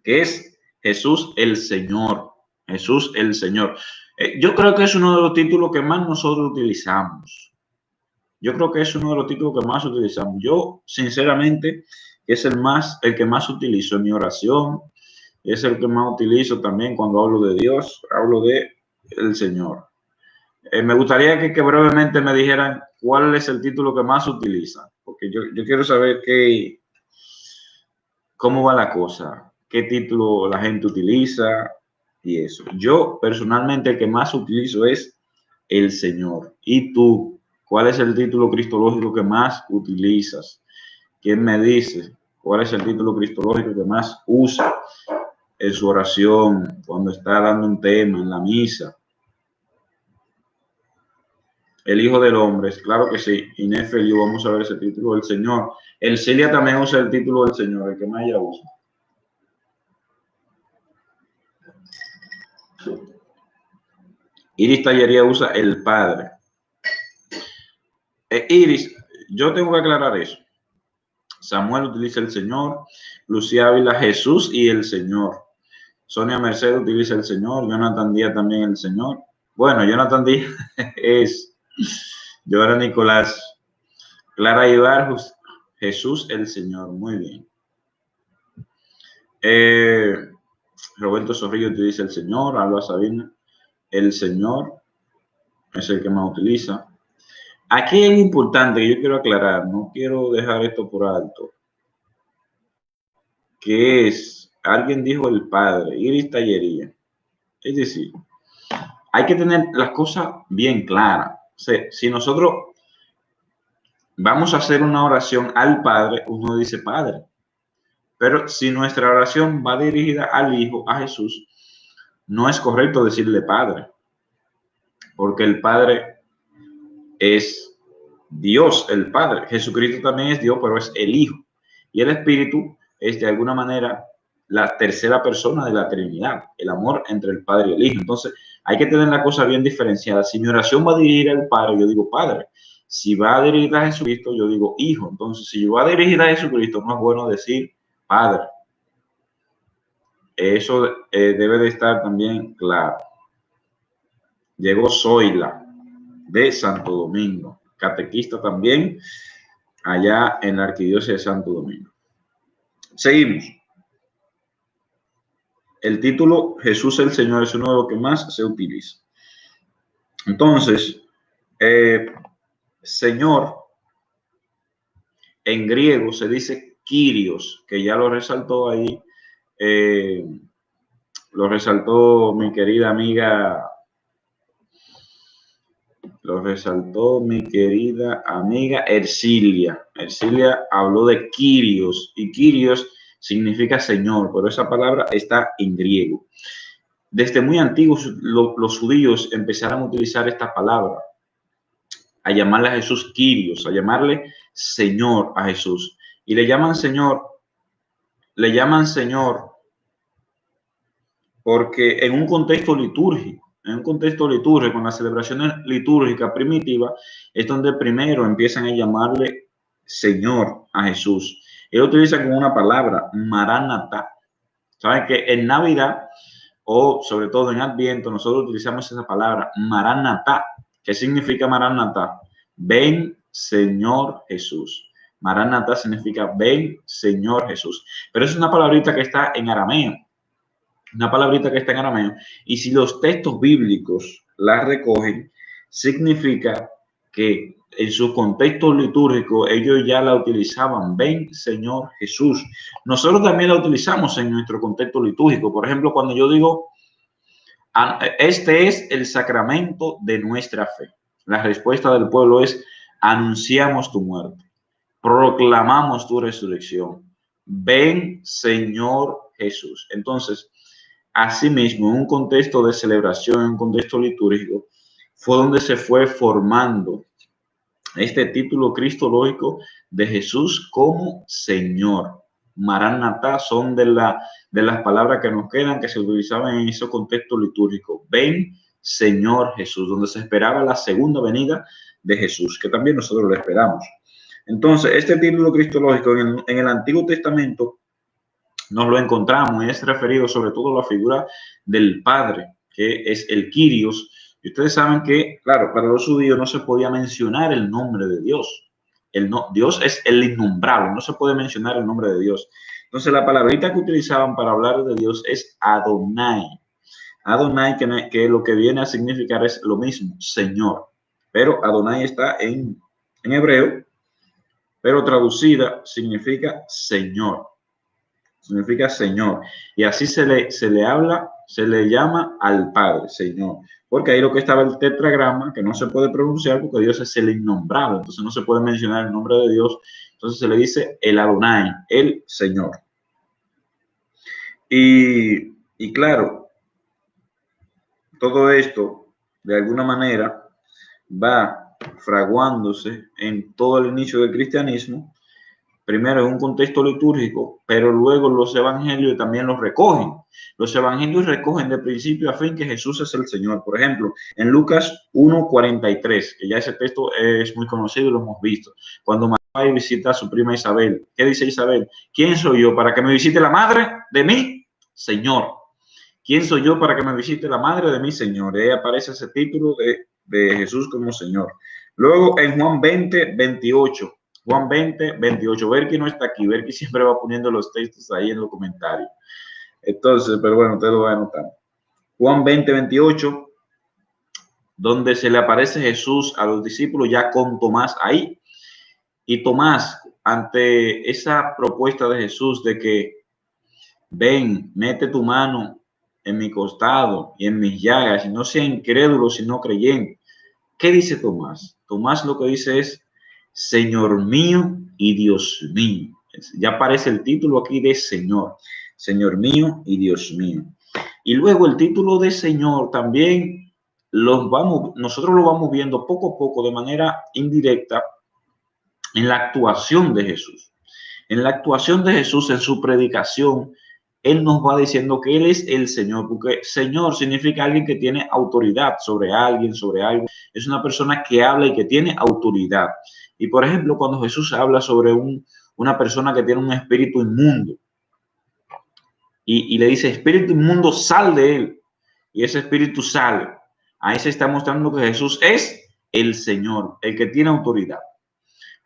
que es Jesús el Señor. Jesús el Señor. Yo creo que es uno de los títulos que más nosotros utilizamos. Yo creo que es uno de los títulos que más utilizamos. Yo, sinceramente, es el que más utilizo en mi oración. Es el que más utilizo también cuando hablo de Dios, hablo de el Señor. Me gustaría que brevemente me dijeran cuál es el título que más utilizan, porque yo quiero saber cómo va la cosa, qué título la gente utiliza y eso. Yo personalmente el que más utilizo es el Señor. ¿Y tú? ¿Cuál es el título cristológico que más utilizas? ¿Quién me dice cuál es el título cristológico que más usa en su oración, cuando está dando un tema en la misa? El Hijo del Hombre, claro que sí. Inés Feliu, vamos a ver ese título del Señor. El Celia también usa el título del Señor, el que más ella usa. Iris Tallería usa el Padre. Iris, yo tengo que aclarar eso. Samuel utiliza el Señor, Lucía Ávila Jesús y el Señor. Sonia Mercedes utiliza el Señor, Jonathan Díaz también el Señor. Bueno, Jonathan Díaz es Joana Nicolás. Clara Ibar, Jesús el Señor. Muy bien. Roberto Zorrillo utiliza el Señor, Alba Sabina, el Señor es el que más utiliza. Aquí es importante que yo quiero aclarar, no quiero dejar esto por alto, que es, alguien dijo el Padre, Iris Tallería. Es decir, hay que tener las cosas bien claras. O sea, si nosotros vamos a hacer una oración al Padre, uno dice Padre. Pero si nuestra oración va dirigida al Hijo, a Jesús, no es correcto decirle Padre, porque el Padre es Dios, el Padre. Jesucristo también es Dios, pero es el Hijo. Y el Espíritu es de alguna manera la tercera persona de la Trinidad, el amor entre el Padre y el Hijo. Entonces, hay que tener la cosa bien diferenciada. Si mi oración va a dirigir al Padre, yo digo Padre. Si va a dirigir a Jesucristo, yo digo Hijo. Entonces, si yo va a dirigir a Jesucristo, no es bueno decir Padre. Eso debe de estar también claro. Llegó Zoila de Santo Domingo, catequista también allá en la Arquidiócesis de Santo Domingo. Seguimos. El título Jesús el Señor es uno de los que más se utiliza. Entonces, Señor en griego se dice Kyrios, que ya lo resaltó ahí, lo resaltó mi querida amiga. Lo resaltó mi querida amiga Ercilia. Ercilia habló de Kyrios y Kyrios significa Señor, pero esa palabra está en griego. Desde muy antiguos los judíos empezaron a utilizar esta palabra, a llamarle a Jesús Kyrios, a llamarle Señor a Jesús. Y le llaman Señor porque en un contexto litúrgico, con las celebraciones litúrgicas primitivas, es donde primero empiezan a llamarle Señor a Jesús. Él utiliza como una palabra, Maranatá. Saben que en Navidad, o sobre todo en Adviento, nosotros utilizamos esa palabra, Maranatá. ¿Qué significa Maranatá? Ven, Señor Jesús. Maranatá significa ven, Señor Jesús. Pero es una palabrita que está en arameo. Una palabrita que está en arameo, y si los textos bíblicos la recogen, significa que en su contexto litúrgico ellos ya la utilizaban, ven Señor Jesús. Nosotros también la utilizamos en nuestro contexto litúrgico. Por ejemplo, cuando yo digo, este es el sacramento de nuestra fe, la respuesta del pueblo es, anunciamos tu muerte, proclamamos tu resurrección, ven Señor Jesús. Entonces, asimismo, en un contexto de celebración, en un contexto litúrgico, fue donde se fue formando este título cristológico de Jesús como Señor. Maranatá son de las palabras que nos quedan, que se utilizaban en ese contexto litúrgico. Ven, Señor Jesús, donde se esperaba la segunda venida de Jesús, que también nosotros lo esperamos. Entonces, este título cristológico en el Antiguo Testamento nos lo encontramos y es referido sobre todo a la figura del Padre. que es el Kyrios. Y ustedes saben que, claro, para los judíos no se podía mencionar el nombre de Dios. Dios es el innombrable, no se puede mencionar el nombre de Dios. Entonces, la palabrita que utilizaban para hablar de Dios es Adonai. Adonai, que lo que viene a significar es lo mismo, Señor. Pero Adonai está en hebreo, pero traducida significa Señor. Significa Señor. Y así se le habla, se le llama al Padre, Señor. Porque ahí lo que estaba el tetragrama, que no se puede pronunciar porque Dios es el innombrable. Entonces no se puede mencionar el nombre de Dios. Entonces se le dice el Adonai, el Señor. Y claro, todo esto, de alguna manera, va fraguándose en todo el inicio del cristianismo. Primero en un contexto litúrgico, pero luego los evangelios también los recogen. Los evangelios recogen de principio a fin que Jesús es el Señor. Por ejemplo, en Lucas 1:43, que ya ese texto es muy conocido y lo hemos visto. Cuando María visita a su prima Isabel, ¿qué dice Isabel? ¿Quién soy yo para que me visite la madre de mi Señor? ¿Quién soy yo para que me visite la madre de mi Señor? Y ahí aparece ese título de Jesús como Señor. Luego en Juan 20:28. Juan 20:28. Ver que no está aquí, ver que siempre va poniendo los textos ahí en los comentarios. Entonces, pero bueno, usted lo va a anotar. Juan 20:28, donde se le aparece Jesús a los discípulos ya con Tomás ahí. Y Tomás, ante esa propuesta de Jesús de que ven, mete tu mano en mi costado y en mis llagas, y no sea incrédulo, sino creyente. ¿Qué dice Tomás? Tomás lo que dice es, Señor mío y Dios mío. Ya aparece el título aquí de Señor. Señor mío y Dios mío. Y luego el título de Señor también nosotros lo vamos viendo poco a poco de manera indirecta en la actuación de Jesús. En la actuación de Jesús, en su predicación, Él nos va diciendo que Él es el Señor, porque Señor significa alguien que tiene autoridad sobre alguien, sobre algo. Es una persona que habla y que tiene autoridad. Y por ejemplo, cuando Jesús habla sobre una persona que tiene un espíritu inmundo y le dice, espíritu inmundo, sal de él. Y ese espíritu sale. Ahí se está mostrando que Jesús es el Señor, el que tiene autoridad.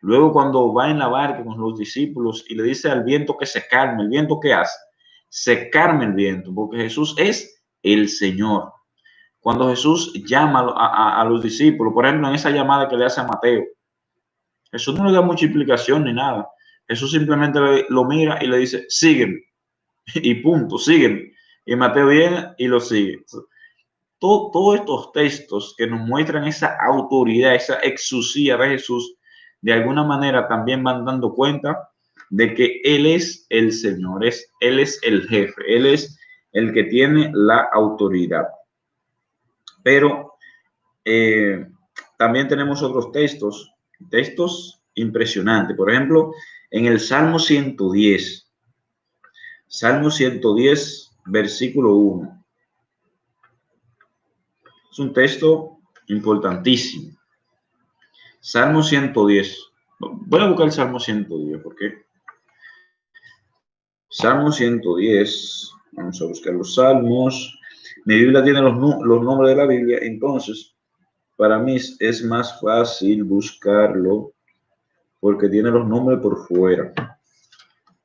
Luego cuando va en la barca con los discípulos y le dice al viento que se calme, ¿el viento qué hace? Se calma el viento, porque Jesús es el Señor. Cuando Jesús llama a los discípulos, por ejemplo, en esa llamada que le hace a Mateo, Jesús no le da mucha explicación ni nada. Jesús simplemente lo mira y le dice, sígueme. Y punto, sígueme. Y Mateo viene y lo sigue. Todos estos textos que nos muestran esa autoridad, esa exusía de Jesús, de alguna manera también van dando cuenta de que Él es el Señor, Él es el jefe, Él es el que tiene la autoridad. Pero también tenemos otros textos impresionantes. Por ejemplo, en el Salmo 110, versículo 1. Es un texto importantísimo. Salmo 110. Voy a buscar el Salmo 110, ¿por qué? Salmo 110. Vamos a buscar los salmos. Mi Biblia tiene los nombres de la Biblia, entonces para mí es más fácil buscarlo porque tiene los nombres por fuera.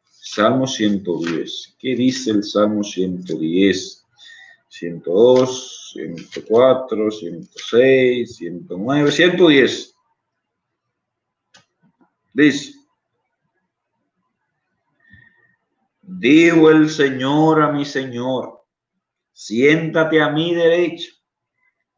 Salmo 110. ¿Qué dice el Salmo 110? 102, 104, 106, 109, 110. Dice, dijo el Señor a mi Señor, siéntate a mi derecha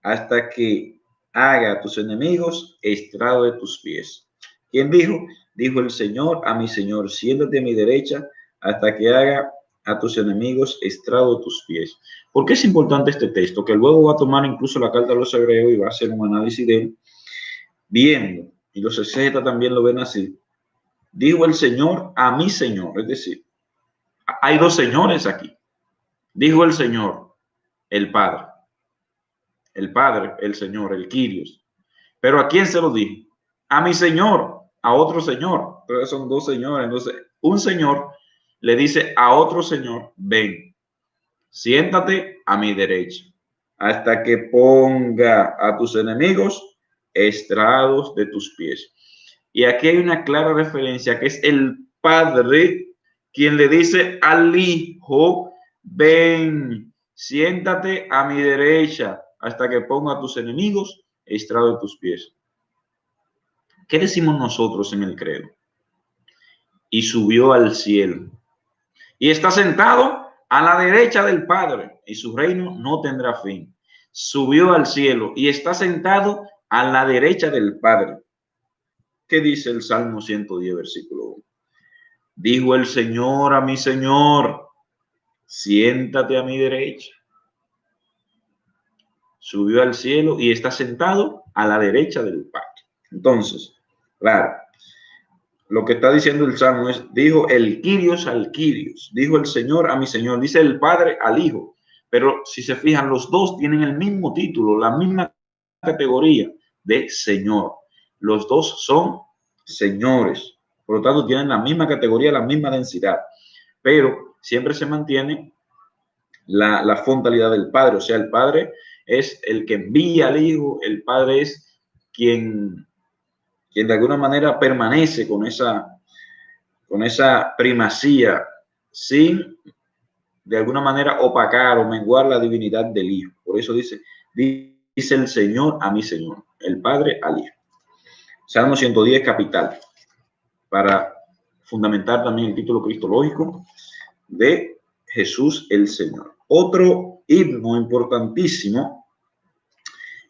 hasta que haga a tus enemigos estrado de tus pies. ¿Quién dijo? Dijo el Señor a mi Señor, siéntate a mi derecha hasta que haga a tus enemigos estrado de tus pies. ¿Por qué es importante este texto? Que luego va a tomar incluso la carta de los Hebreos y va a hacer un análisis de él, viendo, y los exégetas también lo ven así. Dijo el Señor a mi Señor, es decir, hay dos señores aquí. Dijo el Señor, el Padre, el Señor, el Kyrios. Pero ¿a quién se lo dijo? A mi Señor, a otro Señor. Entonces son dos señores. Entonces, un señor le dice a otro señor, ven, siéntate a mi derecha. hasta que ponga a tus enemigos estrados de tus pies. Y aquí hay una clara referencia que es el Padre quien le dice al Hijo, ven, siéntate a mi derecha hasta que ponga a tus enemigos estrado de tus pies. ¿Qué decimos nosotros en el credo? Y subió al cielo y está sentado a la derecha del Padre y su reino no tendrá fin. Subió al cielo y está sentado a la derecha del Padre. ¿Qué dice el Salmo 110, versículo 1? Dijo el Señor a mi Señor, siéntate a mi derecha. Subió al cielo y está sentado a la derecha del Padre. Entonces, claro, lo que está diciendo el Salmo es, dijo el Kyrios al Kyrios, dijo el Señor a mi Señor, dice el Padre al Hijo. Pero si se fijan, los dos tienen el mismo título, la misma categoría de Señor. Los dos son señores, por lo tanto tienen la misma categoría, la misma densidad, pero siempre se mantiene la frontalidad del Padre. O sea, el Padre es el que envía al Hijo, el Padre es quien de alguna manera permanece con esa primacía sin de alguna manera opacar o menguar la divinidad del Hijo. Por eso dice el Señor a mi Señor, el Padre al Hijo. Salmo 110, capital, para fundamentar también el título cristológico de Jesús el Señor. Otro himno importantísimo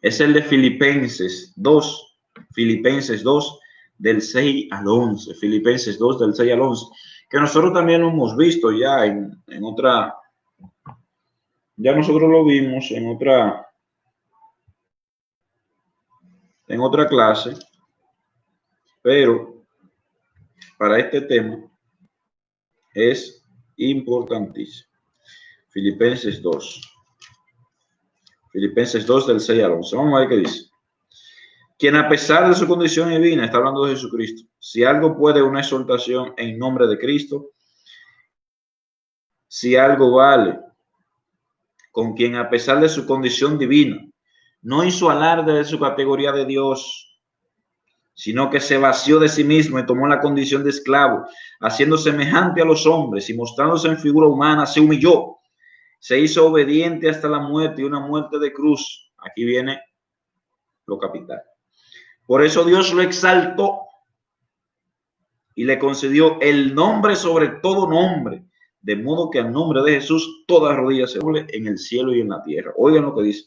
es el de Filipenses 2, del 6 al 11, Filipenses 2 del 6 al 11, que nosotros también lo hemos visto ya en otra, ya nosotros lo vimos en otra clase, pero para este tema es importantísimo. Filipenses 2 del 6 al 11. Vamos a ver qué dice. Quien a pesar de su condición divina, está hablando de Jesucristo, si algo puede una exhortación en nombre de Cristo, si algo vale, con quien a pesar de su condición divina, no hizo alarde de su categoría de Dios, sino que se vació de sí mismo y tomó la condición de esclavo, haciendo semejante a los hombres y mostrándose en figura humana, se humilló, se hizo obediente hasta la muerte y una muerte de cruz. Aquí viene lo capital. Por eso Dios lo exaltó y le concedió el nombre sobre todo nombre, de modo que al nombre de Jesús toda rodilla se doble en el cielo y en la tierra. Oigan lo que dice.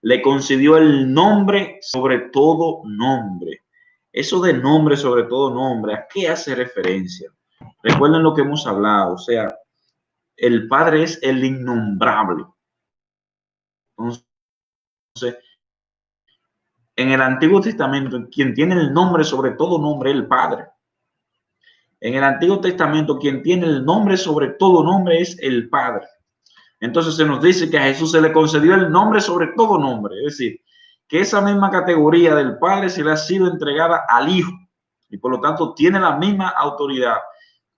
Le concedió el nombre sobre todo nombre. Eso de nombre sobre todo nombre, ¿a qué hace referencia? Recuerden lo que hemos hablado, o sea, el Padre es el innombrable. Entonces, en el Antiguo Testamento, quien tiene el nombre sobre todo nombre es el Padre. En el Antiguo Testamento, quien tiene el nombre sobre todo nombre es el Padre. Entonces se nos dice que a Jesús se le concedió el nombre sobre todo nombre. Es decir, que esa misma categoría del Padre se le ha sido entregada al Hijo. Y por lo tanto tiene la misma autoridad.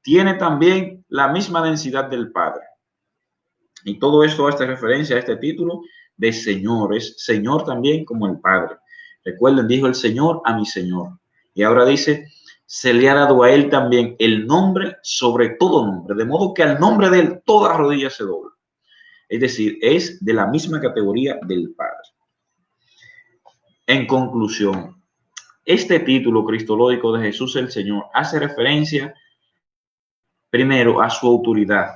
Tiene también la misma densidad del Padre. Y todo esto hace referencia a este título de Señor. Es Señor también como el Padre. Recuerden, dijo el Señor a mi Señor. Y ahora dice, se le ha dado a él también el nombre sobre todo nombre, de modo que al nombre de él toda rodilla se dobla. Es decir, es de la misma categoría del Padre. En conclusión, este título cristológico de Jesús el Señor hace referencia primero a su autoridad,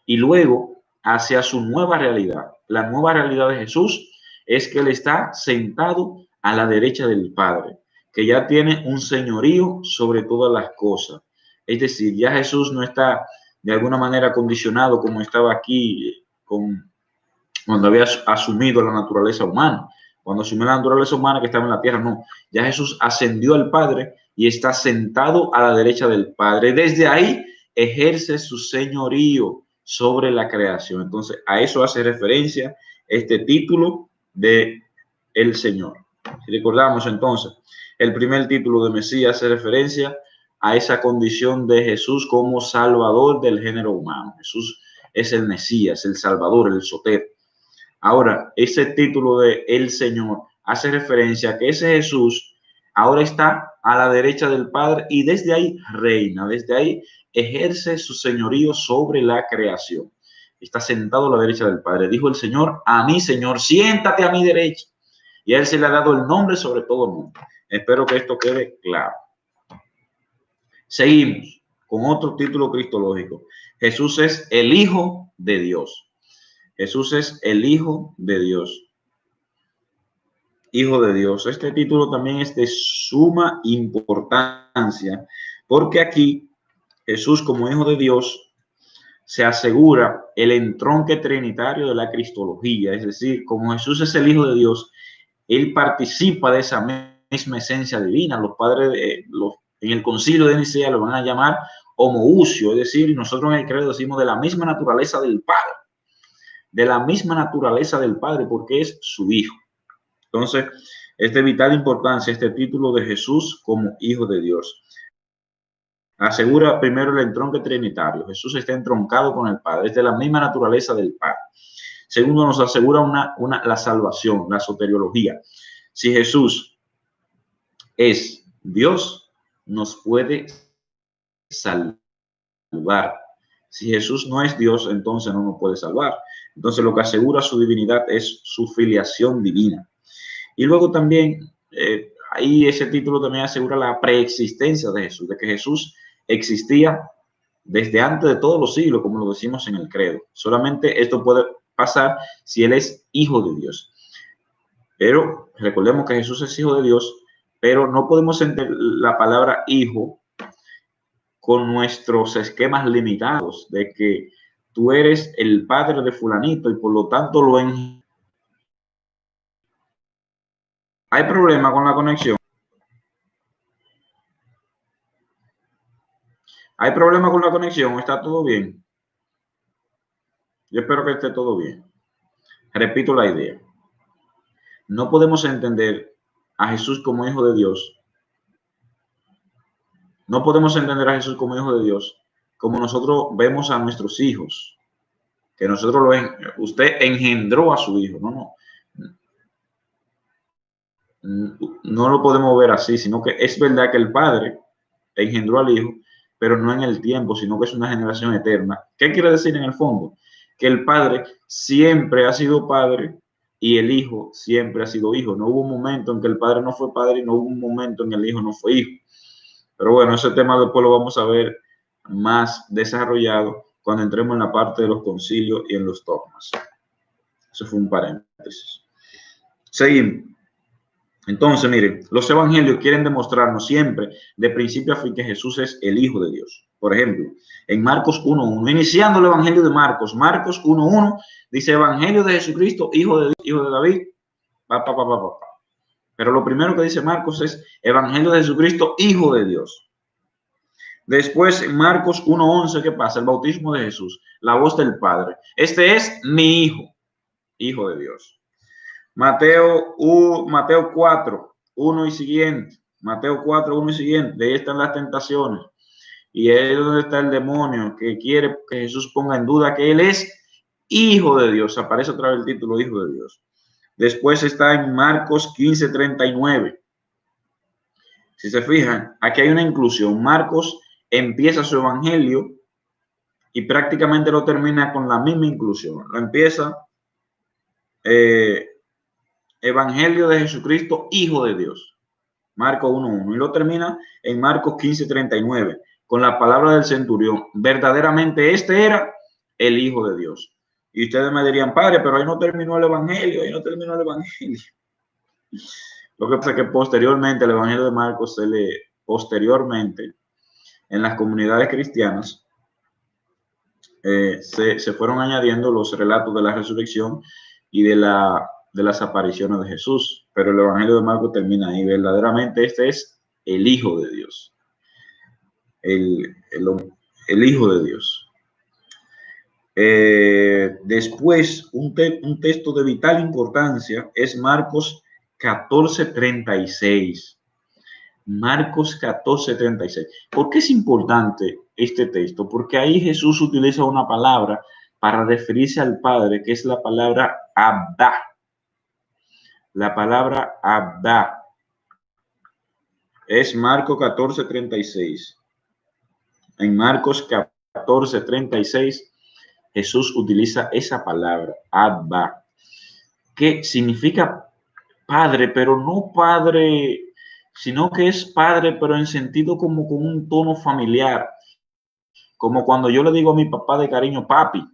y luego hacia su nueva realidad. La nueva realidad de Jesús es que él está sentado a la derecha del Padre, que ya tiene un señorío sobre todas las cosas. Es decir, ya Jesús no está de alguna manera condicionado como estaba aquí cuando había asumido la naturaleza humana. Cuando asumió la naturaleza humana que estaba en la tierra, no. Ya Jesús ascendió al Padre y está sentado a la derecha del Padre. Desde ahí ejerce su señorío sobre la creación. Entonces, a eso hace referencia este título de el Señor. Si recordamos entonces, el primer título de Mesías hace referencia a esa condición de Jesús como Salvador del género humano. Jesús es el Mesías, el Salvador, el Soter. Ahora, ese título de el Señor hace referencia a que ese Jesús ahora está a la derecha del Padre y desde ahí reina, desde ahí ejerce su señorío sobre la creación. Está sentado a la derecha del Padre. Dijo el Señor a mi Señor, siéntate a mi derecha. Y a él se le ha dado el nombre sobre todo el mundo. Espero que esto quede claro. Seguimos con otro título cristológico. Jesús es el Hijo de Dios. Jesús es el Hijo de Dios. Hijo de Dios. Este título también es de suma importancia porque aquí Jesús como Hijo de Dios se asegura el entronque trinitario de la cristología. Es decir, como Jesús es el Hijo de Dios, él participa de esa misma esencia divina. Los padres en el concilio de Nicea lo van a llamar homoousia, es decir, nosotros en el credo decimos de la misma naturaleza del Padre, de la misma naturaleza del Padre, porque es su Hijo. Entonces, es de vital importancia este título de Jesús como Hijo de Dios. Asegura primero el entronque trinitario. Jesús está entroncado con el Padre, es de la misma naturaleza del Padre. Segundo, nos asegura la salvación, la soteriología. Si Jesús es Dios, nos puede salvar. Si Jesús no es Dios, entonces no nos puede salvar. Entonces lo que asegura su divinidad es su filiación divina. Y luego también, ahí ese título también asegura la preexistencia de Jesús, de que Jesús existía desde antes de todos los siglos, como lo decimos en el credo. Solamente esto puede pasar si Él es Hijo de Dios. Pero recordemos que Jesús es Hijo de Dios, pero no podemos entender la palabra hijo con nuestros esquemas limitados de que tú eres el padre de fulanito y por lo tanto lo en... ¿Hay problema con la conexión? ¿Hay problema con la conexión? ¿Está todo bien? Yo espero que esté todo bien. Repito la idea. No podemos entender a Jesús como Hijo de Dios. No podemos entender a Jesús como Hijo de Dios como nosotros vemos a nuestros hijos. Que nosotros usted engendró a su hijo. No lo podemos ver así, sino que es verdad que el Padre engendró al Hijo, pero no en el tiempo, sino que es una generación eterna. ¿Qué quiere decir en el fondo? Que el Padre siempre ha sido Padre y el Hijo siempre ha sido Hijo. No hubo un momento en que el Padre no fue Padre y no hubo un momento en que el Hijo no fue Hijo. Pero bueno, ese tema después lo vamos a ver más desarrollado cuando entremos en la parte de los concilios y en los dogmas. Eso fue un paréntesis. Seguimos. Entonces, miren, los evangelios quieren demostrarnos siempre, de principio a fin, que Jesús es el Hijo de Dios. Por ejemplo, en Marcos 1.1, iniciando el evangelio de Marcos 1.1, dice Evangelio de Jesucristo, Hijo de Dios, Hijo de David. Pero lo primero que dice Marcos es Evangelio de Jesucristo, Hijo de Dios. Después, en Marcos 1.11, ¿qué pasa? El bautismo de Jesús, la voz del Padre. Este es mi Hijo, Hijo de Dios. Mateo 4, 1 y siguiente. Mateo 4, 1 y siguiente. De ahí están las tentaciones. Y ahí es donde está el demonio que quiere que Jesús ponga en duda que Él es Hijo de Dios. Aparece otra vez el título Hijo de Dios. Después está en Marcos 15, 39. Si se fijan, aquí hay una inclusión. Marcos empieza su evangelio y prácticamente lo termina con la misma inclusión. Lo empieza Evangelio de Jesucristo, Hijo de Dios. Marcos 1.1. Y lo termina en Marcos 15.39 con la palabra del centurión. Verdaderamente este era el Hijo de Dios. Y ustedes me dirían, padre, pero ahí no terminó el Evangelio, ahí no terminó el Evangelio. Lo que pasa es que posteriormente el Evangelio de Marcos se lee posteriormente en las comunidades cristianas. Se fueron añadiendo los relatos de la resurrección y de las apariciones de Jesús, pero el Evangelio de Marcos termina ahí. Verdaderamente este es el Hijo de Dios, el Hijo de Dios. Después, un texto de vital importancia es Marcos 14:36. Marcos 14:36. ¿Por qué es importante este texto? Porque ahí Jesús utiliza una palabra para referirse al Padre, que es la palabra Abba. La palabra Abba es Marcos 14:36. En Marcos 14:36, Jesús utiliza esa palabra, Abba, que significa padre, pero no padre, sino que es padre, pero en sentido como con un tono familiar, como cuando yo le digo a mi papá de cariño, papi.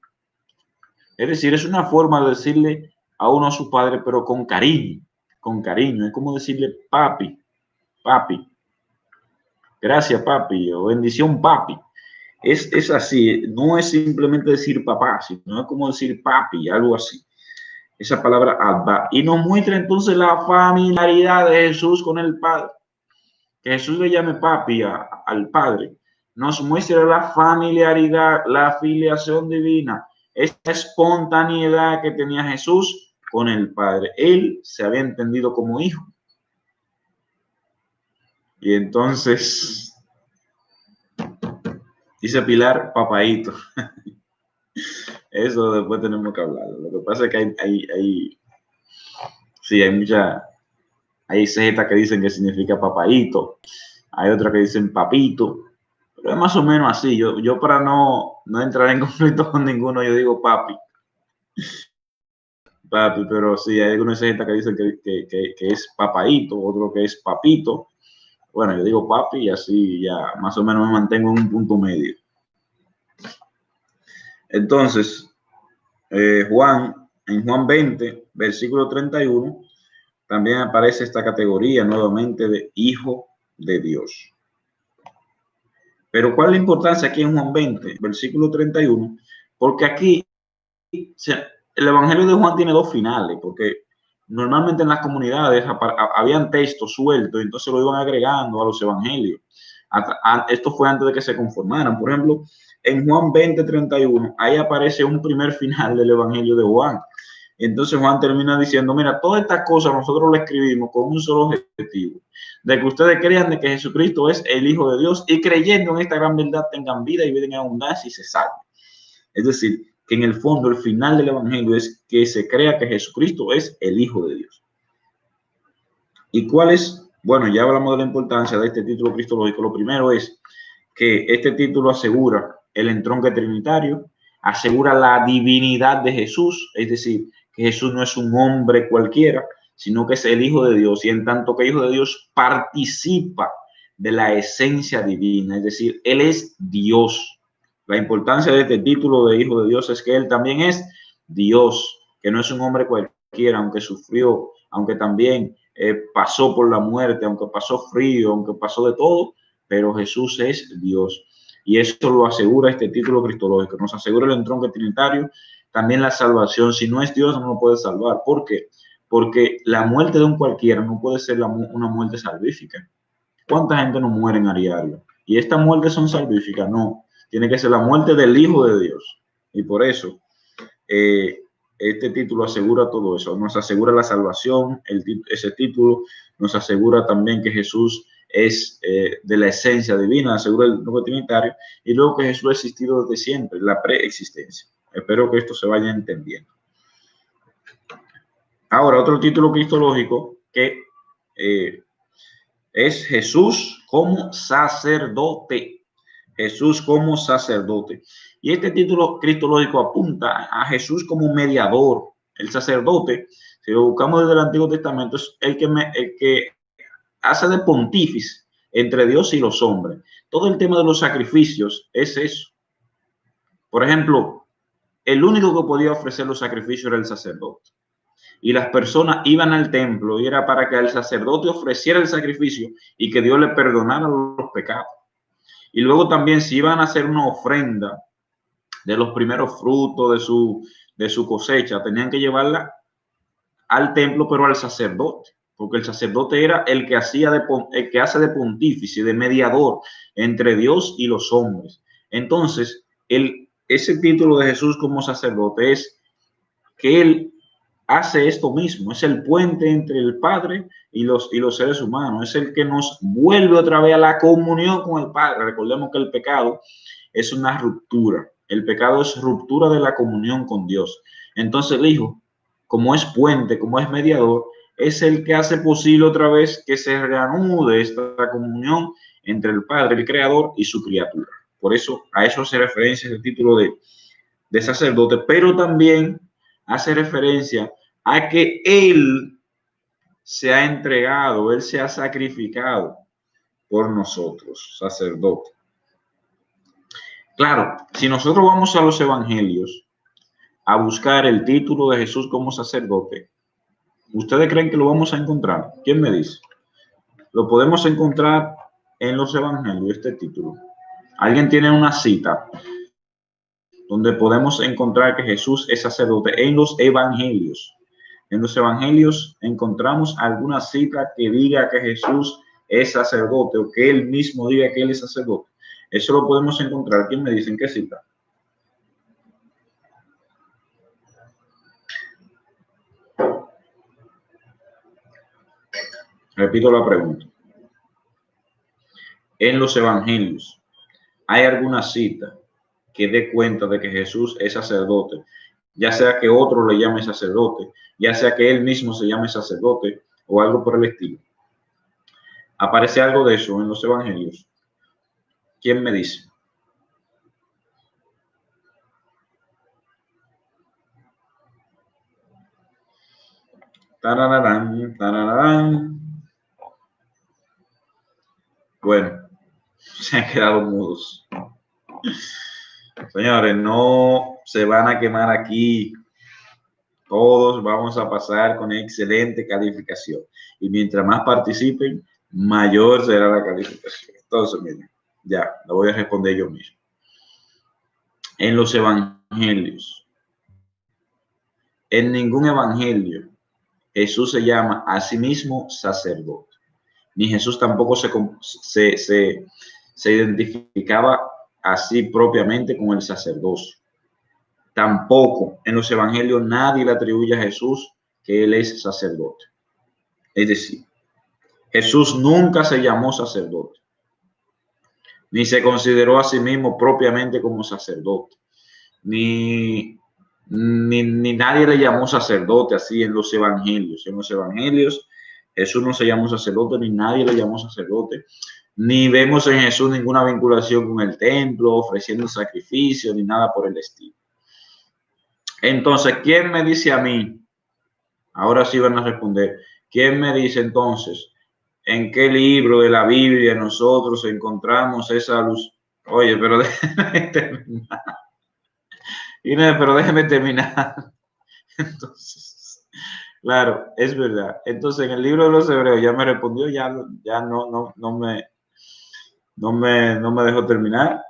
Es decir, es una forma de decirle a uno a su padre, pero con cariño, con cariño. Es como decirle papi, papi, gracias papi, o bendición papi. Es así, no es simplemente decir papá, sino es como decir papi, algo así. Esa palabra Abba. Y nos muestra entonces la familiaridad de Jesús con el Padre. Que Jesús le llame papi al Padre. Nos muestra la familiaridad, la filiación divina, esta espontaneidad que tenía Jesús con el Padre. Él se había entendido como hijo. Y entonces dice Pilar, papaíto. Eso después tenemos que hablar. Lo que pasa es que hay cetas que dicen que significa papaíto, hay otras que dicen papito, pero es más o menos así. Yo para no entrar en conflicto con ninguno, yo digo papi, pero sí, hay algunas cetas que dicen que es papaíto, otro que es papito. Bueno, yo digo papi y así ya más o menos me mantengo en un punto medio. Entonces, en Juan 20, versículo 31, también aparece esta categoría nuevamente de hijo de Dios. Pero ¿cuál es la importancia aquí en Juan 20, versículo 31? Porque aquí el Evangelio de Juan tiene dos finales, porque normalmente en las comunidades habían textos sueltos y entonces lo iban agregando a los evangelios. Esto fue antes de que se conformaran. Por ejemplo, en Juan 20:31, ahí aparece un primer final del Evangelio de Juan. Entonces Juan termina diciendo, mira, todas estas cosas nosotros lo escribimos con un solo objetivo, de que ustedes crean de que Jesucristo es el Hijo de Dios y creyendo en esta gran verdad tengan vida y vida en abundancia y se salven. Es decir, que en el fondo el final del Evangelio es que se crea que Jesucristo es el Hijo de Dios. ¿Y cuál es? Bueno, ya hablamos de la importancia de este título cristológico. Lo primero es que este título asegura el entronque trinitario, asegura la divinidad de Jesús, es decir, que Jesús no es un hombre cualquiera, sino que es el Hijo de Dios, y en tanto que Hijo de Dios participa de la esencia divina, es decir, Él es Dios. La importancia de este título de Hijo de Dios es que Él también es Dios, que no es un hombre cualquiera, aunque sufrió, aunque también pasó por la muerte, aunque pasó frío, aunque pasó de todo, pero Jesús es Dios. Y esto lo asegura este título cristológico, nos asegura el entronque trinitario, también la salvación. Si no es Dios, no lo puede salvar. ¿Por qué? Porque la muerte de un cualquiera no puede ser una muerte salvífica. ¿Cuánta gente no muere a diario? Y estas muertes son salvíficas. No, tiene que ser la muerte del Hijo de Dios. Y por eso este título asegura todo eso. Nos asegura la salvación, ese título nos asegura también que Jesús es de la esencia divina, asegura el nuevo trinitario, y luego que Jesús ha existido desde siempre, la preexistencia. Espero que esto se vaya entendiendo. Ahora, otro título cristológico que es Jesús como sacerdote. Jesús como sacerdote. Y este título cristológico apunta a Jesús como mediador. El sacerdote, si lo buscamos desde el Antiguo Testamento, es el que hace de pontífice entre Dios y los hombres. Todo el tema de los sacrificios es eso. Por ejemplo, el único que podía ofrecer los sacrificios era el sacerdote. Y las personas iban al templo y era para que el sacerdote ofreciera el sacrificio y que Dios le perdonara los pecados. Y luego también si iban a hacer una ofrenda de los primeros frutos de su cosecha, tenían que llevarla al templo, pero al sacerdote, porque el sacerdote era el que hace de pontífice, de mediador entre Dios y los hombres. Entonces, ese título de Jesús como sacerdote es que él hace esto mismo, es el puente entre el Padre y los seres humanos, es el que nos vuelve otra vez a la comunión con el Padre. Recordemos que el pecado es una ruptura El pecado es ruptura de la comunión con Dios. Entonces el Hijo, como es puente, como es mediador, es el que hace posible otra vez que se reanude esta comunión entre el Padre, el Creador, y su criatura. Por eso a eso hace referencia el título de sacerdote, pero también hace referencia a que Él se ha entregado, Él se ha sacrificado por nosotros, sacerdote. Claro, si nosotros vamos a los evangelios a buscar el título de Jesús como sacerdote, ¿ustedes creen que lo vamos a encontrar? ¿Quién me dice? Lo podemos encontrar en los evangelios, este título. ¿Alguien tiene una cita donde podemos encontrar que Jesús es sacerdote? En los evangelios. En los evangelios encontramos alguna cita que diga que Jesús es sacerdote o que él mismo diga que él es sacerdote. Eso lo podemos encontrar. ¿Quién me dice en qué cita? Repito la pregunta. En los evangelios, ¿hay alguna cita que dé cuenta de que Jesús es sacerdote? Ya sea que otro le llame sacerdote, ya sea que él mismo se llame sacerdote o algo por el estilo. ¿Aparece algo de eso en los evangelios? ¿Quién me dice? Tarararán, tarararán. Bueno, se han quedado mudos. Señores, no se van a quemar aquí. Todos vamos a pasar con excelente calificación. Y mientras más participen, mayor será la calificación. Entonces, miren, ya, lo voy a responder yo mismo. En los evangelios, en ningún evangelio, Jesús se llama a sí mismo sacerdote. Ni Jesús tampoco se identificaba así propiamente con el sacerdocio. Tampoco en los evangelios nadie le atribuye a Jesús que él es sacerdote. Es decir, Jesús nunca se llamó sacerdote, ni se consideró a sí mismo propiamente como sacerdote, ni nadie le llamó sacerdote así en los evangelios. En los evangelios Jesús no se llamó sacerdote, ni nadie le llamó sacerdote, ni vemos en Jesús ninguna vinculación con el templo, ofreciendo sacrificio, ni nada por el estilo. Entonces, ¿quién me dice a mí? Ahora sí van a responder. ¿Quién me dice entonces en qué libro de la Biblia nosotros encontramos esa luz? Oye, pero déjeme terminar. Inés, pero déjeme terminar. Entonces, claro, es verdad. Entonces, en el libro de los Hebreos ya me respondió, ya no me dejó terminar.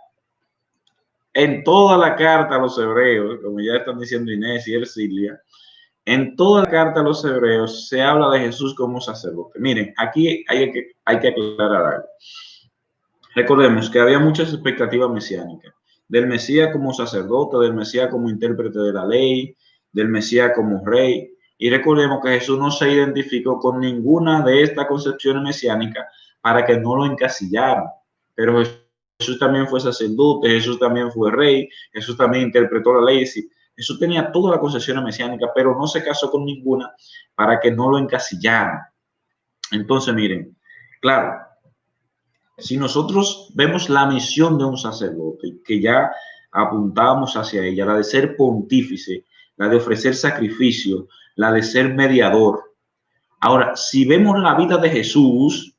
En toda la carta a los Hebreos, como ya están diciendo Inés y Ercilia, en toda la carta a los Hebreos se habla de Jesús como sacerdote. Miren, aquí hay que aclarar algo. Recordemos que había muchas expectativas mesiánicas. Del Mesías como sacerdote, del Mesías como intérprete de la ley, del Mesías como rey. Y recordemos que Jesús no se identificó con ninguna de estas concepciones mesiánicas para que no lo encasillaran. Pero Jesús también fue sacerdote, Jesús también fue rey, Jesús también interpretó la ley. Jesús tenía todas las concepciones mesiánicas, pero no se casó con ninguna para que no lo encasillaran. Entonces, miren, claro, si nosotros vemos la misión de un sacerdote, que ya apuntábamos hacia ella, la de ser pontífice, la de ofrecer sacrificio, la de ser mediador. Ahora, si vemos la vida de Jesús,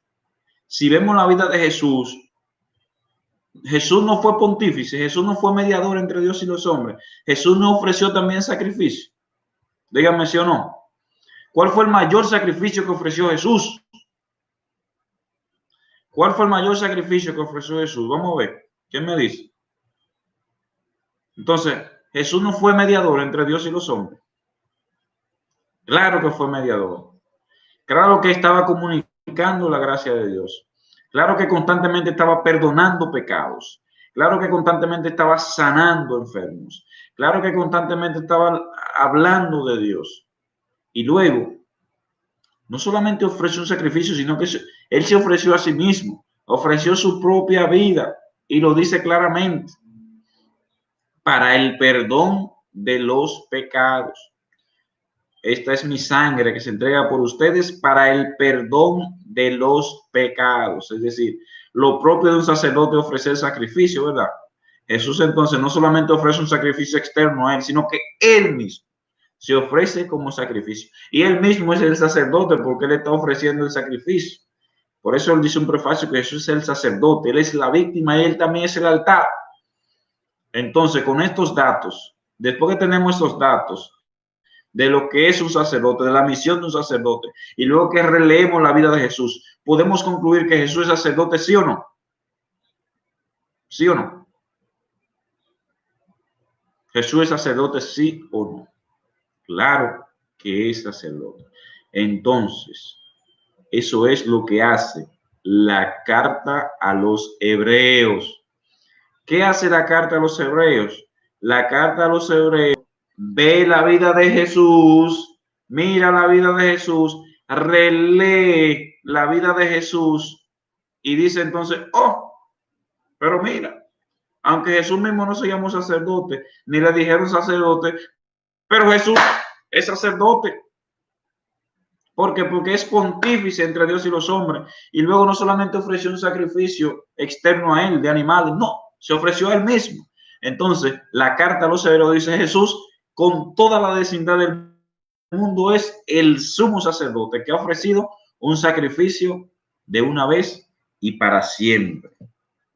Jesús no fue pontífice, Jesús no fue mediador entre Dios y los hombres. Jesús no ofreció también sacrificio. Díganme sí o no. ¿Cuál fue el mayor sacrificio que ofreció Jesús? ¿Cuál fue el mayor sacrificio que ofreció Jesús? Vamos a ver. ¿Quién me dice? Entonces, Jesús no fue mediador entre Dios y los hombres. Claro que fue mediador. Claro que estaba comunicando la gracia de Dios. Claro que constantemente estaba perdonando pecados. Claro que constantemente estaba sanando enfermos. Claro que constantemente estaba hablando de Dios. Y luego, no solamente ofreció un sacrificio, sino que él se ofreció a sí mismo. Ofreció su propia vida. Y lo dice claramente. para el perdón de los pecados. Esta es mi sangre que se entrega por ustedes para el perdón de los pecados. Es decir, lo propio de un sacerdote ofrecer sacrificio, ¿verdad? Jesús entonces no solamente ofrece un sacrificio externo a él, sino que él mismo se ofrece como sacrificio. Y él mismo es el sacerdote porque él está ofreciendo el sacrificio. Por eso él dice un prefacio que Jesús es el sacerdote, él es la víctima y él también es el altar. Entonces, con estos datos, después que tenemos estos datos de lo que es un sacerdote, de la misión de un sacerdote, y luego que releemos la vida de Jesús, podemos concluir que Jesús es sacerdote, ¿sí o no? ¿Sí o no? Jesús es sacerdote, ¿sí o no? Claro que es sacerdote. Entonces, eso es lo que hace la carta a los hebreos. ¿Qué hace la carta a los hebreos? La carta a los hebreos ve la vida de Jesús, mira la vida de Jesús, relee la vida de Jesús y dice entonces, oh, pero mira, aunque Jesús mismo no se llamó sacerdote, ni le dijeron sacerdote, pero Jesús es sacerdote. ¿Por qué? Porque es pontífice entre Dios y los hombres. Y luego no solamente ofreció un sacrificio externo a él de animales, no, se ofreció a él mismo. Entonces, la carta a los hebreos dice Jesús, con toda la vecindad del mundo, es el sumo sacerdote que ha ofrecido un sacrificio de una vez y para siempre.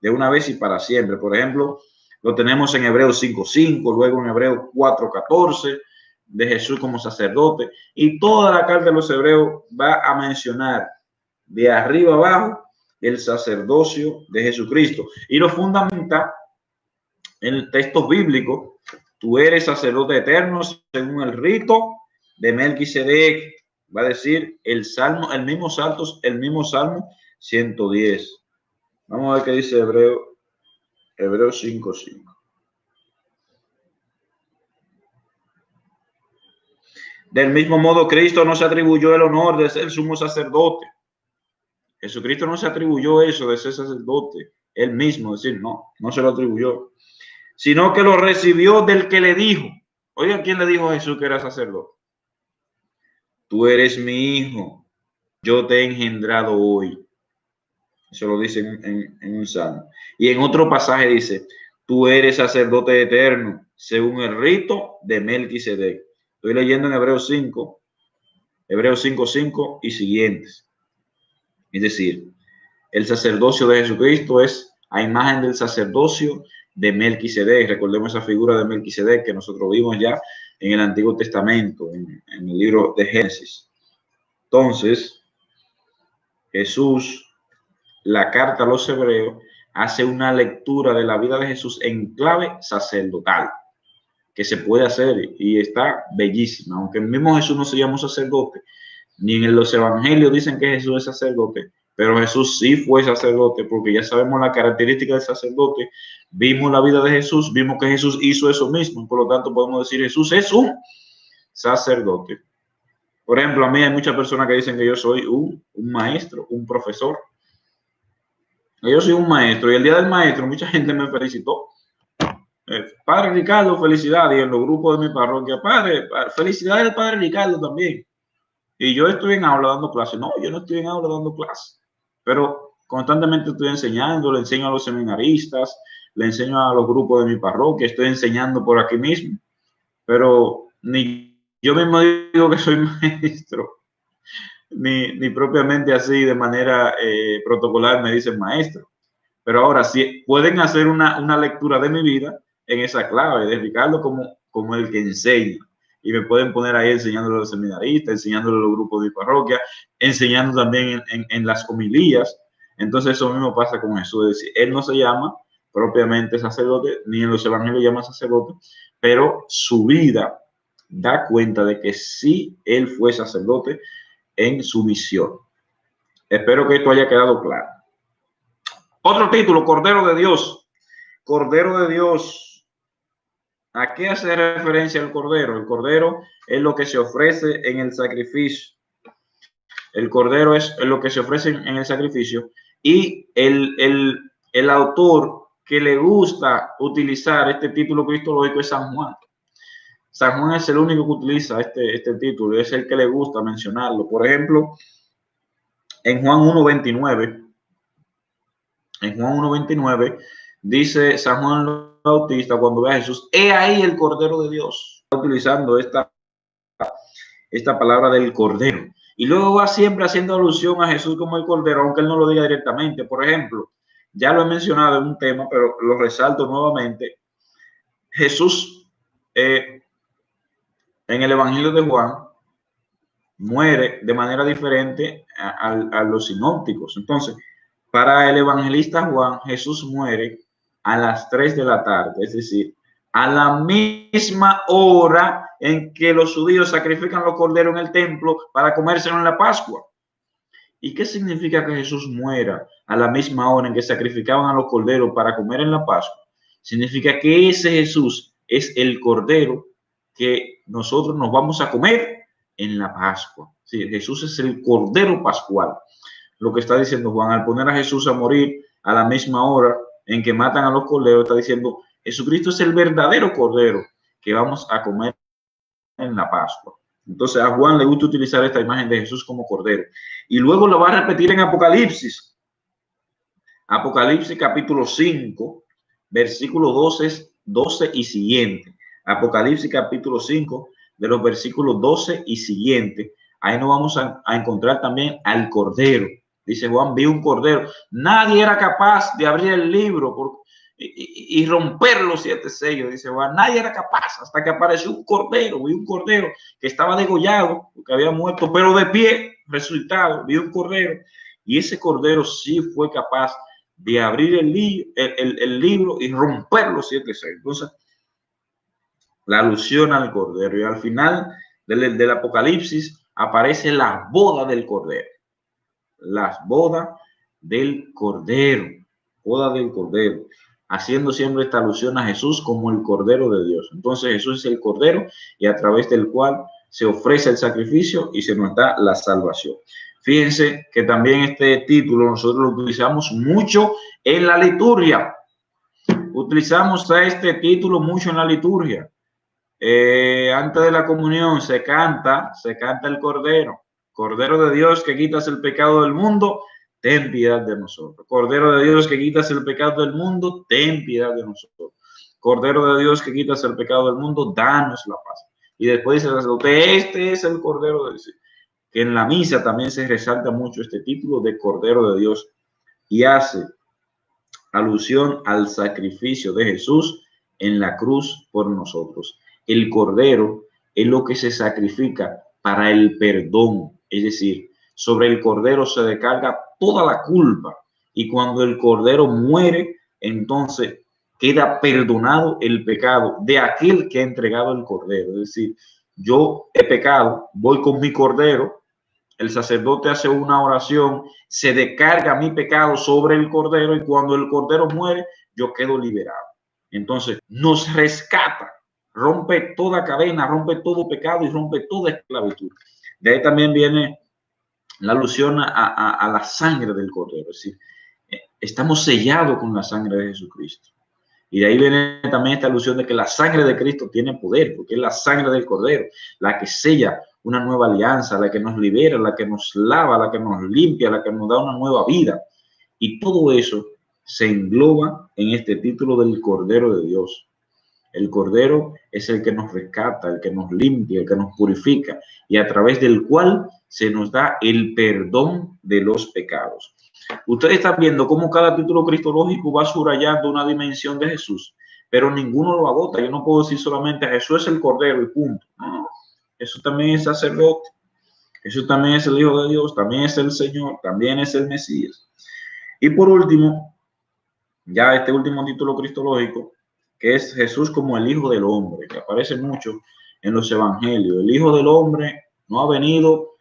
De una vez y para siempre. Por ejemplo, lo tenemos en Hebreos 5:5, luego en Hebreos 4:14, de Jesús como sacerdote, y toda la carta de los hebreos va a mencionar de arriba abajo el sacerdocio de Jesucristo y lo fundamenta en el texto bíblico. Tú eres sacerdote eterno según el rito de Melquisedec, va a decir el salmo, el mismo salmo 110. Vamos a ver qué dice Hebreos 5:5. Del mismo modo, Cristo no se atribuyó el honor de ser sumo sacerdote. Jesucristo no se atribuyó eso de ser sacerdote. Él mismo, es decir, no se lo atribuyó. Sino que lo recibió del que le dijo. Oigan, ¿quién le dijo a Jesús que era sacerdote? Tú eres mi hijo. Yo te he engendrado hoy. Eso lo dice en un salmo. Y en otro pasaje dice, tú eres sacerdote eterno, según el rito de Melquisedec. Estoy leyendo en Hebreos 5:5 y siguientes. Es decir, el sacerdocio de Jesucristo es a imagen del sacerdocio de Melquisedec. Recordemos esa figura de Melquisedec que nosotros vimos ya en el Antiguo Testamento, en el libro de Génesis. Entonces, Jesús, la carta a los hebreos, hace una lectura de la vida de Jesús en clave sacerdotal, que se puede hacer y está bellísima. Aunque el mismo Jesús no se llama sacerdote, ni en los evangelios dicen que Jesús es sacerdote, pero Jesús sí fue sacerdote, porque ya sabemos la característica del sacerdote, vimos la vida de Jesús, vimos que Jesús hizo eso mismo, por lo tanto podemos decir Jesús es un sacerdote. Por ejemplo, a mí hay muchas personas que dicen que yo soy un maestro, un profesor. Yo soy un maestro y el día del maestro mucha gente me felicitó. Padre Ricardo, felicidades. Y en los grupos de mi parroquia, padre, felicidades al padre Ricardo también. Y yo estoy en aula dando clases. No, yo no estoy en aula dando clases, pero constantemente estoy enseñando, le enseño a los seminaristas, le enseño a los grupos de mi parroquia, estoy enseñando por aquí mismo, pero ni yo mismo digo que soy maestro, ni propiamente así de manera protocolar me dicen maestro. Pero ahora sí pueden hacer una lectura de mi vida en esa clave de Ricardo como el que enseña. Y me pueden poner ahí enseñándole a los seminaristas, enseñándole a los grupos de parroquia, enseñando también en las homilías. Entonces eso mismo pasa con Jesús. Es decir, él no se llama propiamente sacerdote, ni en los evangelios llama sacerdote, pero su vida da cuenta de que sí él fue sacerdote en su misión. Espero que esto haya quedado claro. Otro título, Cordero de Dios. Cordero de Dios. ¿A qué hace referencia el Cordero? El Cordero es lo que se ofrece en el sacrificio. El Cordero es lo que se ofrece en el sacrificio. Y el autor que le gusta utilizar este título cristológico es San Juan. San Juan es el único que utiliza este título y es el que le gusta mencionarlo. Por ejemplo, en Juan 1:29, dice San Juan Bautista cuando ve a Jesús: he ahí el Cordero de Dios. Está utilizando esta palabra del Cordero. Y luego va siempre haciendo alusión a Jesús como el Cordero, aunque él no lo diga directamente. Por ejemplo, ya lo he mencionado en un tema, pero lo resalto nuevamente. Jesús, en el Evangelio de Juan, muere de manera diferente a los sinópticos. Entonces, para el evangelista Juan, Jesús muere a las 3 de la tarde, es decir, a la misma hora en que los judíos sacrifican los corderos en el templo para comérselo en la Pascua. ¿Y qué significa que Jesús muera a la misma hora en que sacrificaban a los corderos para comer en la Pascua? Significa que ese Jesús es el cordero que nosotros nos vamos a comer en la Pascua. Sí, Jesús es el cordero pascual. Lo que está diciendo Juan, al poner a Jesús a morir a la misma hora en que matan a los corderos, está diciendo: Jesucristo es el verdadero cordero que vamos a comer en la Pascua. Entonces a Juan le gusta utilizar esta imagen de Jesús como cordero. Y luego lo va a repetir en Apocalipsis. Apocalipsis capítulo 5, versículos 12 y siguiente. Apocalipsis capítulo 5, de los versículos 12 y siguiente. Ahí nos vamos a encontrar también al cordero. Dice Juan: vi un cordero. Nadie era capaz de abrir el libro y romper los 7 sellos. Dice Juan: nadie era capaz, hasta que apareció un cordero. Vi un cordero que estaba degollado porque había muerto, pero de pie, resucitado. Vi un cordero. Y ese cordero sí fue capaz de abrir el libro y romper los 7 sellos. Entonces, la alusión al cordero. Y al final del Apocalipsis aparece la boda del cordero. Las bodas del cordero. Boda del cordero. Haciendo siempre esta alusión a Jesús como el cordero de Dios. Entonces Jesús es el cordero y a través del cual se ofrece el sacrificio y se nos da la salvación. Fíjense que también este título nosotros lo utilizamos mucho en la liturgia. Utilizamos este título mucho en la liturgia. Antes de la comunión se canta el Cordero. Cordero de Dios que quitas el pecado del mundo, ten piedad de nosotros. Cordero de Dios que quitas el pecado del mundo, ten piedad de nosotros. Cordero de Dios que quitas el pecado del mundo, danos la paz. Y después dice el sacerdote: este es el Cordero de Dios. Que en la misa también se resalta mucho este título de Cordero de Dios y hace alusión al sacrificio de Jesús en la cruz por nosotros. El cordero es lo que se sacrifica para el perdón, es decir, sobre el cordero se descarga toda la culpa y cuando el cordero muere, entonces queda perdonado el pecado de aquel que ha entregado el cordero. Es decir, yo he pecado, voy con mi cordero, el sacerdote hace una oración, se descarga mi pecado sobre el cordero y cuando el cordero muere, yo quedo liberado. Entonces nos rescata, rompe toda cadena, rompe todo pecado y rompe toda esclavitud. De ahí también viene la alusión a la sangre del cordero, es decir, estamos sellados con la sangre de Jesucristo. Y de ahí viene también esta alusión de que la sangre de Cristo tiene poder, porque es la sangre del Cordero, la que sella una nueva alianza, la que nos libera, la que nos lava, la que nos limpia, la que nos da una nueva vida. Y todo eso se engloba en este título del Cordero de Dios. El Cordero es el que nos rescata, el que nos limpia, el que nos purifica y a través del cual se nos da el perdón de los pecados. Ustedes están viendo cómo cada título cristológico va subrayando una dimensión de Jesús, pero ninguno lo agota. Yo no puedo decir solamente Jesús es el Cordero y punto. No, Jesús también es sacerdote, Jesús también es el Hijo de Dios, también es el Señor, también es el Mesías. Y por último, ya este último título cristológico, que es Jesús como el Hijo del Hombre, que aparece mucho en los evangelios. El Hijo del Hombre no ha venido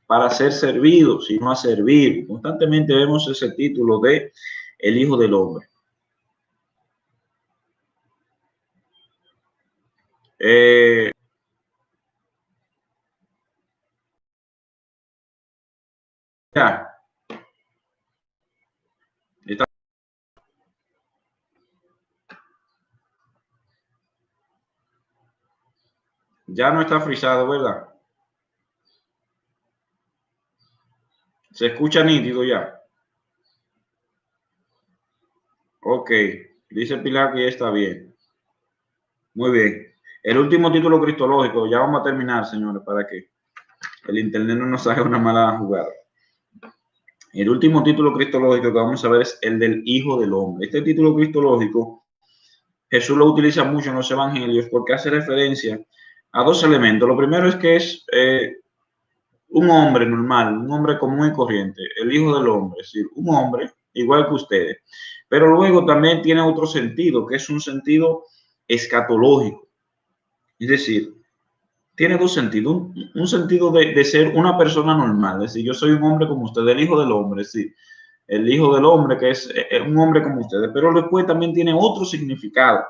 para ser servido, sino a servir. Constantemente vemos ese título de el Hijo del Hombre. Ya. Ya no está frisado, ¿verdad? Se escucha nítido ya. Ok, dice Pilar que ya está bien. Muy bien. El último título cristológico, ya vamos a terminar, señores, para que el internet no nos haga una mala jugada. El último título cristológico que vamos a ver es el del Hijo del Hombre. Este título cristológico Jesús lo utiliza mucho en los evangelios porque hace referencia a dos elementos. Lo primero es que es un hombre normal, un hombre común y corriente, el Hijo del Hombre, es decir, un hombre igual que ustedes. Pero luego también tiene otro sentido, que es un sentido escatológico. Es decir, tiene dos sentidos. Un sentido de ser una persona normal, es decir, yo soy un hombre como usted, el Hijo del Hombre, es decir, el Hijo del Hombre que es un hombre como ustedes, pero después también tiene otro significado,